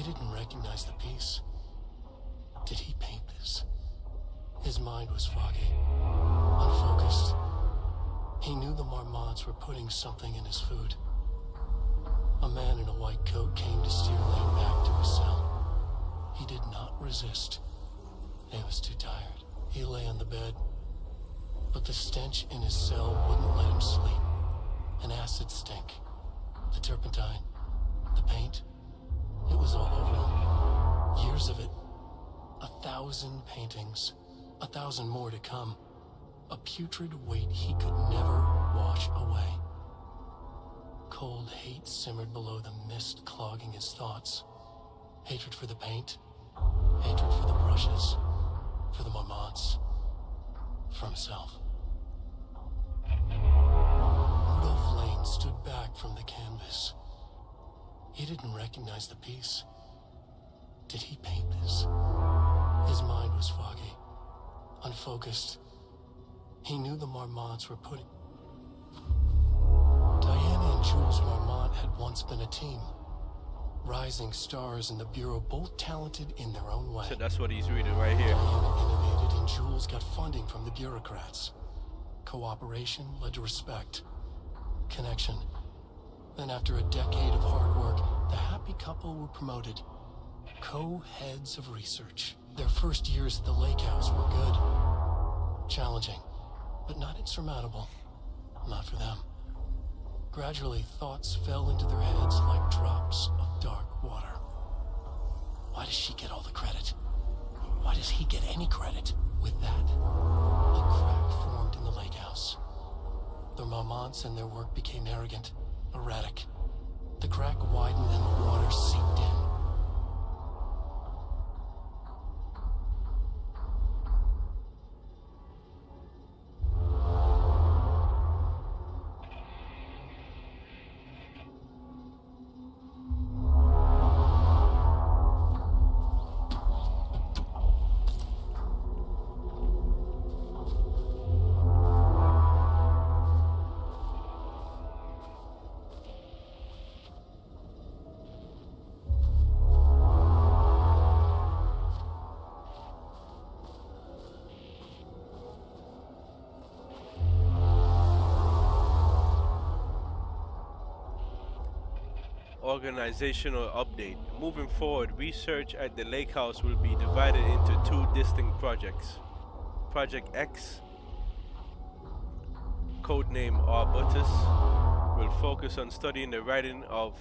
didn't recognize the piece. Did he paint this? His mind was foggy, unfocused. He knew the Marmots were putting something in his food. A man in a white coat came to steer Lane back to his cell. He did not resist. He was too tired. He lay on the bed, but the stench in his cell wouldn't let him sleep. An acid stink, the turpentine, the paint, it was all over him. Years of it, 1,000 paintings, 1,000 more to come. A putrid weight he could never wash away. Cold hate simmered below the mist clogging his thoughts. Hatred for the paint, hatred for the brushes, for the Marmots, for himself. Rudolph Lane stood back from the canvas. He didn't recognize the piece. Did he paint this? His mind was foggy, unfocused. He knew the Marmots were putting... Diana and Jules Marmont had once been a team. Rising stars in the Bureau, both talented in their own way. So that's what he's reading right here. Diana innovated and Jules got funding from the bureaucrats. Cooperation led to respect, connection. Then after a decade of hard work, the happy couple were promoted. Co-heads of research. Their first years at the lake house were good. Challenging, but not insurmountable. Not for them. Gradually, thoughts fell into their heads like drops of dark water. Why does she get all the credit? Why does he get any credit? With that, a crack formed in the lake house. The Marmonts and their work became arrogant, erratic. The crack widened and the water seeped in. Organizational update. Moving forward, research at the lake house will be divided into two distinct projects. Project X, codename Arbutus, will focus on studying the writing of,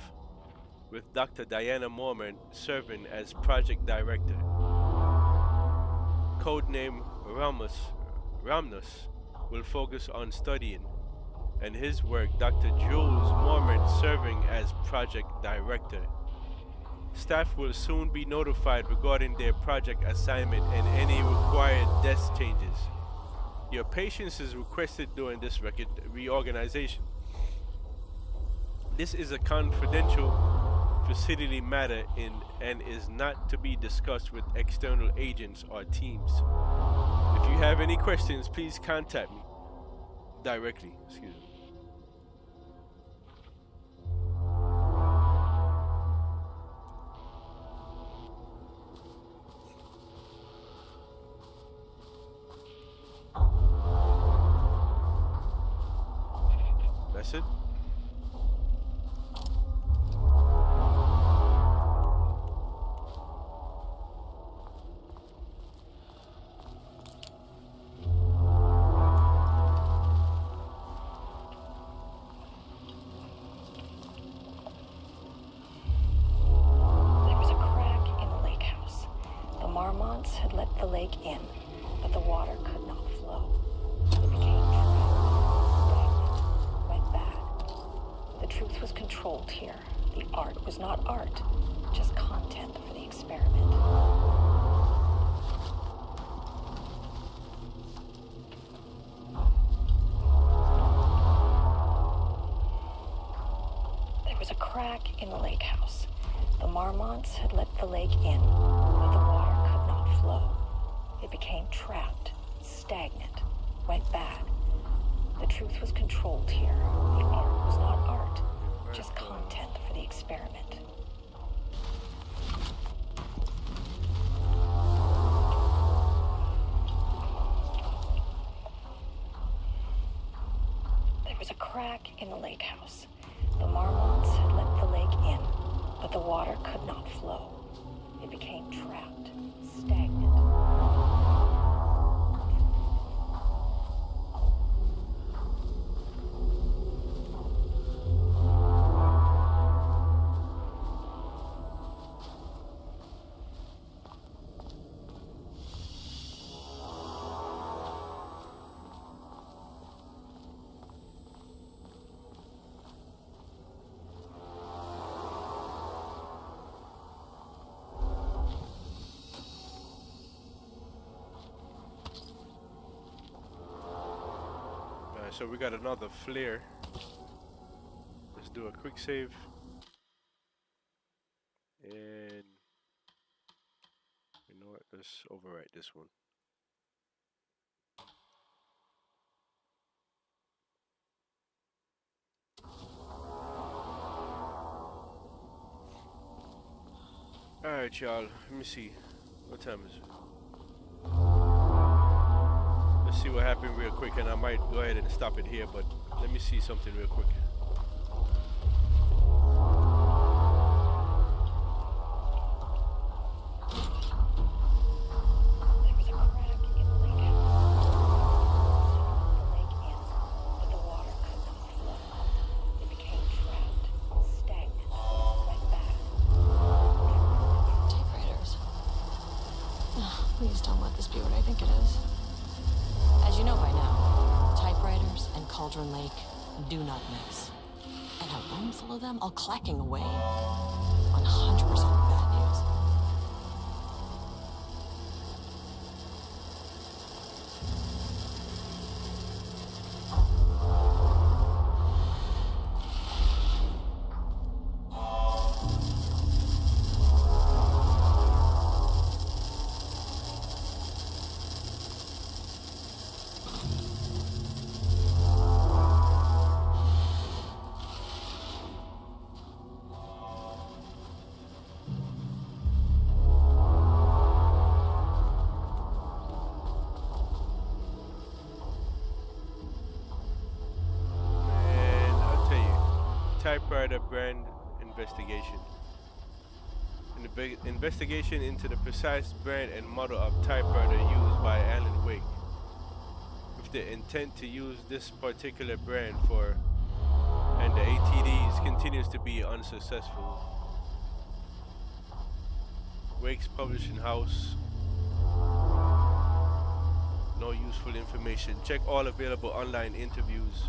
with Dr. Diana Mormon serving as project director. Codename Ramnus will focus on studying, and his work, Dr. Jules Mormon serving as project director. Staff will soon be notified regarding their project assignment and any required desk changes. Your patience is requested during this reorganization. This is a confidential facility matter and is not to be discussed with external agents or teams. If you have any questions, please contact me directly. Excuse me. That's it. There was a crack in the lake house. The Marmonts had let the lake in, but the water could not flow. It became stagnant, went bad. The truth was controlled here. The art was not art, just content for the experiment. There was a crack in the lake house. The Marmonts had let the lake in, but the water could not flow. It became trapped, stagnant, went bad. The truth was controlled here. The art was not art, just content for the experiment. was a crack in the lake house. The Marmonts had let the lake in, but the water could not flow. It became trapped, stagnant. So we got another flare. Let's do a quick save. And you know what? Let's overwrite this one. Alright, y'all. Let me see. What time is it? Let's see what happened real quick, and I might go ahead and stop it here, but let me see something real quick. Please don't let this be what I think it is. As you know by now, typewriters and Cauldron Lake do not mix. And a room full of them all clacking away. 100% bad news. Typewriter brand investigation. An investigation into the precise brand and model of typewriter used by Alan Wake, with the intent to use this particular brand for, and the ATDs continues to be unsuccessful. Wake's publishing house. No useful information. Check all available online interviews.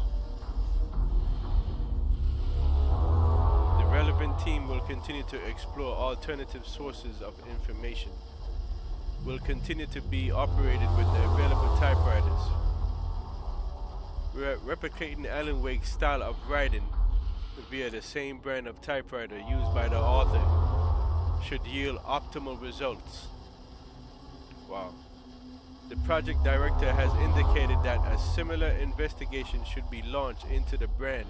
The relevant team will continue to explore alternative sources of information. Will continue to be operated with the available typewriters. Replicating Alan Wake's style of writing via the same brand of typewriter used by the author should yield optimal results. Wow. The project director has indicated that a similar investigation should be launched into the brand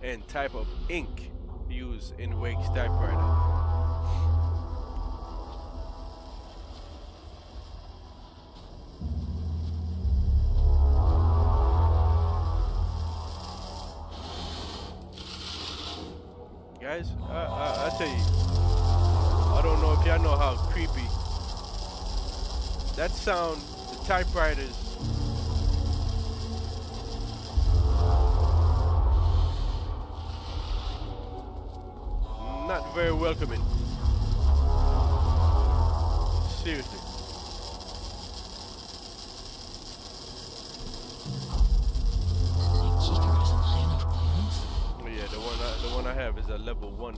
and type of ink used in Wake's typewriter. Guys, I tell you, I don't know if y'all know how creepy that sound, the typewriters. Not very welcoming. Seriously. Keycard isn't high enough clearance. Oh yeah, the one I have is a level 1.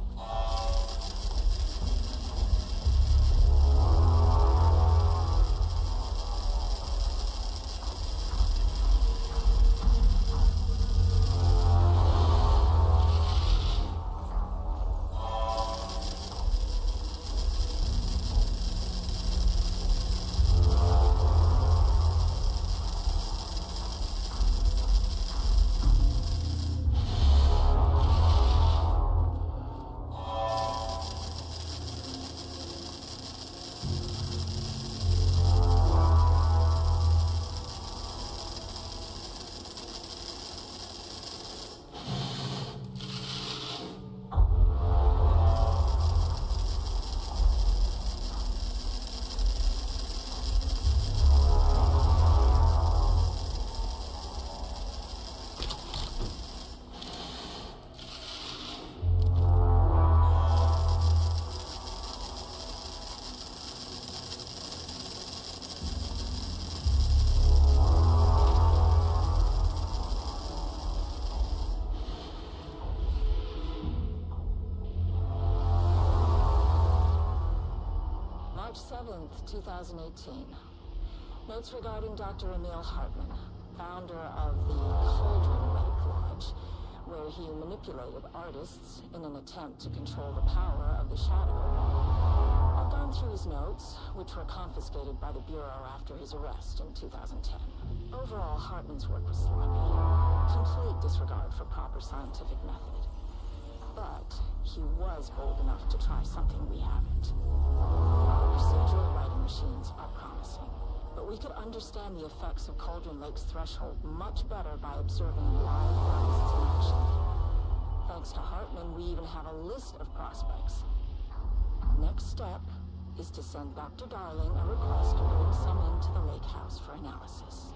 March 7th, 2018. Notes regarding Dr. Emil Hartman, founder of the Cauldron Lake Lodge, where he manipulated artists in an attempt to control the power of the Shadow. I've gone through his notes, which were confiscated by the Bureau after his arrest in 2010. Overall, Hartman's work was sloppy. Complete disregard for proper scientific method. But he was bold enough to try something we haven't. Our procedural writing machines are promising, but we could understand the effects of Cauldron Lake's threshold much better by observing live artists in action. Thanks to Hartman, we even have a list of prospects. Next step is to send Dr. Darling a request to bring some into the lake house for analysis.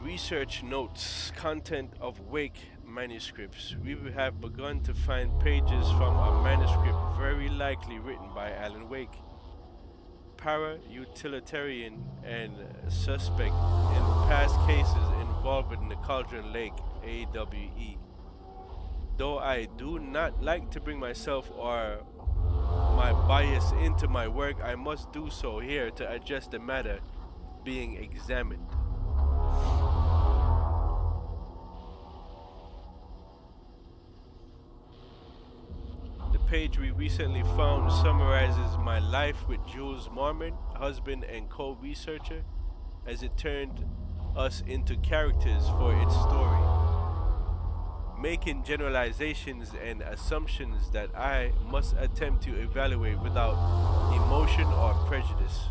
Research notes, content of Wake manuscripts. We have begun to find pages from a manuscript very likely written by Alan Wake. Para-utilitarian and suspect in past cases involving the Cauldron Lake AWE. Though I do not like to bring myself or my bias into my work, I must do so here to address the matter being examined. The page we recently found summarizes my life with Jules Marmon, husband and co-researcher, as it turned us into characters for its story, making generalizations and assumptions that I must attempt to evaluate without emotion or prejudice.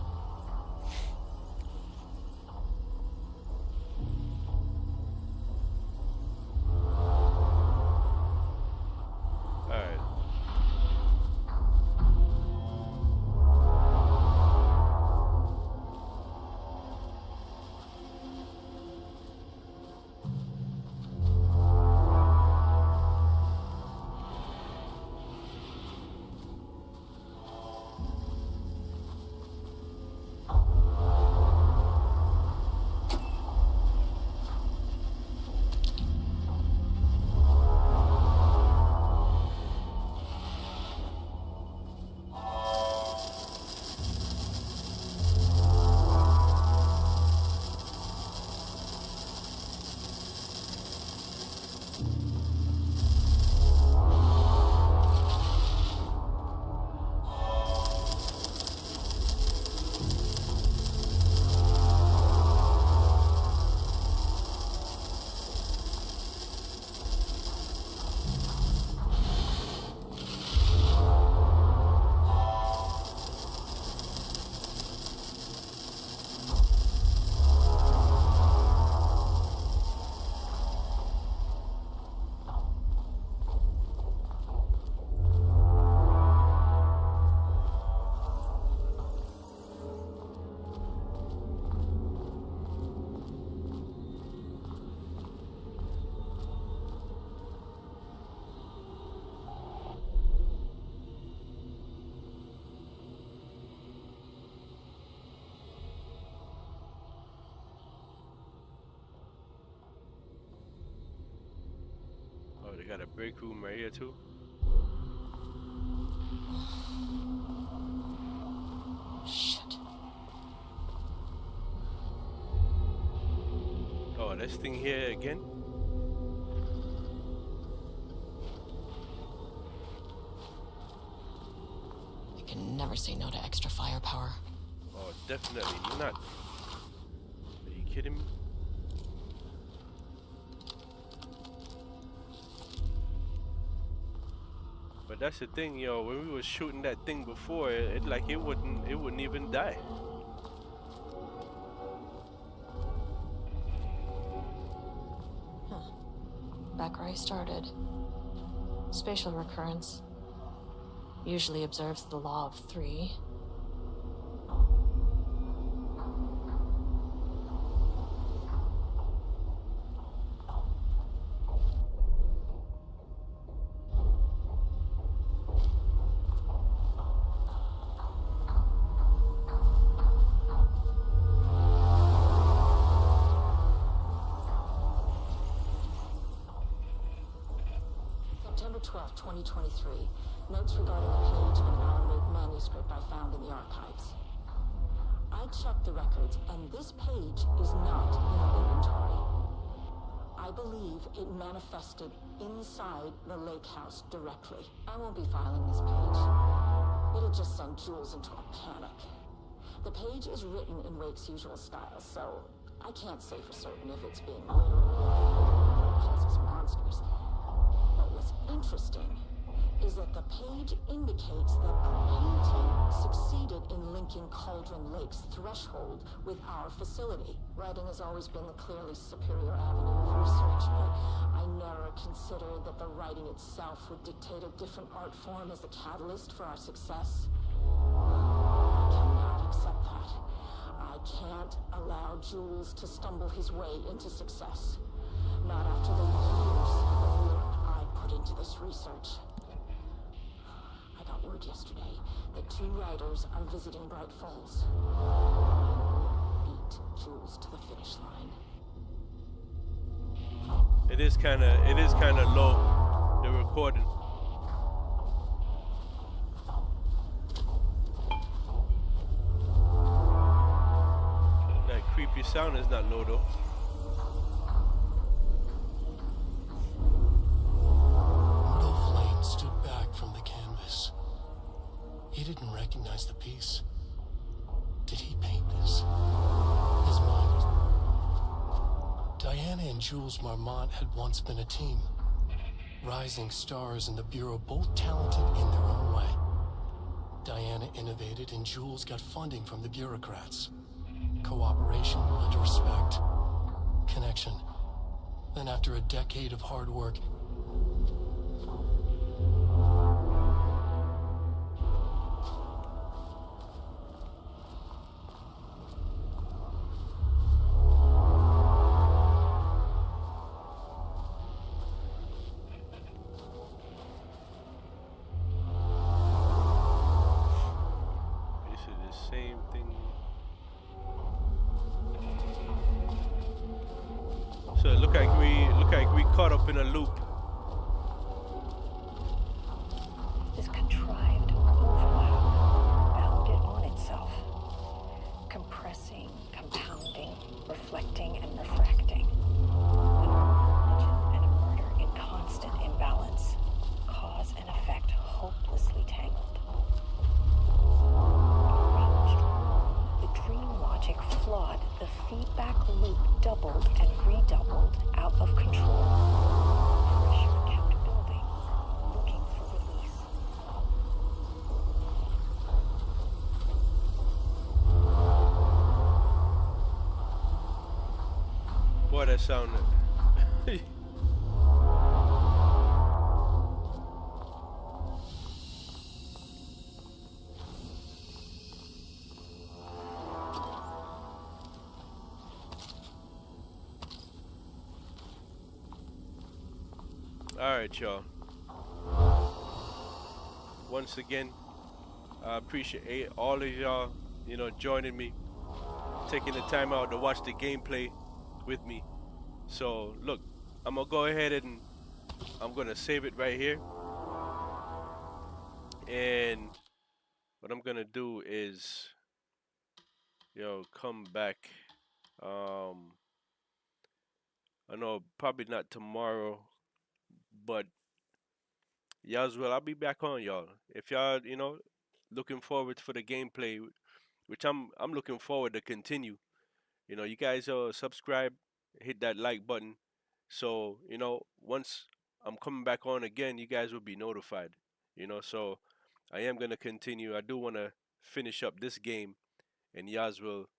Oh, they got a break room right here too. Shit. Oh, this thing here again? I can never say no to extra firepower. Oh, definitely not. Are you kidding me? But that's the thing, yo. When we was shooting that thing before, it wouldn't even die. Huh. Back where I started. Spatial recurrence usually observes the law of three. October 12, 2023. Notes regarding a page of an Alan Wake manuscript I found in the archives. I checked the records, and this page is not in our inventory. I believe it manifested inside the lake house directly. I won't be filing this page. It'll just send Jules into a panic. The page is written in Wake's usual style, so I can't say for certain if it's being literal or calls us monsters. But what's interesting is that the page indicates that a painting succeeded in linking Cauldron Lake's threshold with our facility. Writing has always been the clearly superior avenue of research, but I never considered that the writing itself would dictate a different art form as the catalyst for our success. I cannot accept that. I can't allow Jules to stumble his way into success. Not after the years of work I put into this research. I got word yesterday that 2 writers are visiting Bright Falls. I will beat Jules to the finish line. It is kind of low, the recording. That creepy sound is not low though. Rudolph Lane stood back from the canvas. He didn't recognize the piece. Did he paint this? His mind was... Diana and Jules Marmont had once been a team. Rising stars in the Bureau, both talented in their own way. Diana innovated and Jules got funding from the bureaucrats. Cooperation led to respect. Connection. Then after a decade of hard work, caught up in a loop. This contrived overlap bounded on itself, compressing, compounding, reflecting, and refracting. An religion and a murder in constant imbalance, cause and effect hopelessly tangled. Arranged wrong, the dream logic flawed, the feedback loop doubled and redoubled, out of control. Pressure kept building, looking for release. Boy, that sounded. Alright, y'all. Once again, I appreciate all of y'all, joining me, taking the time out to watch the gameplay with me. So, look, I'm going to go ahead and I'm going to save it right here. And what I'm going to do is, come back. I know probably not tomorrow, but I'll be back on y'all. If y'all, looking forward for the gameplay, which I'm looking forward to continue. You guys subscribe, hit that like button. So, once I'm coming back on again, you guys will be notified. So I am gonna continue. I do wanna finish up this game and Yaz will,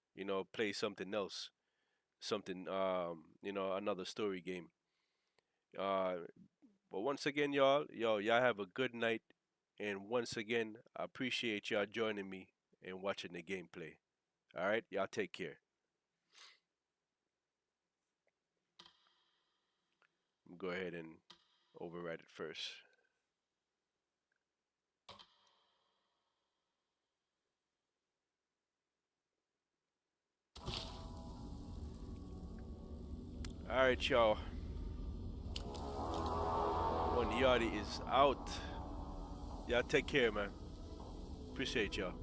play something else. Something another story game. But once again, y'all have a good night. And once again, I appreciate y'all joining me and watching the gameplay. All right, y'all take care. Go ahead and override it first. All right, y'all. One And Yachty is out. Y'all take care, man. Appreciate y'all.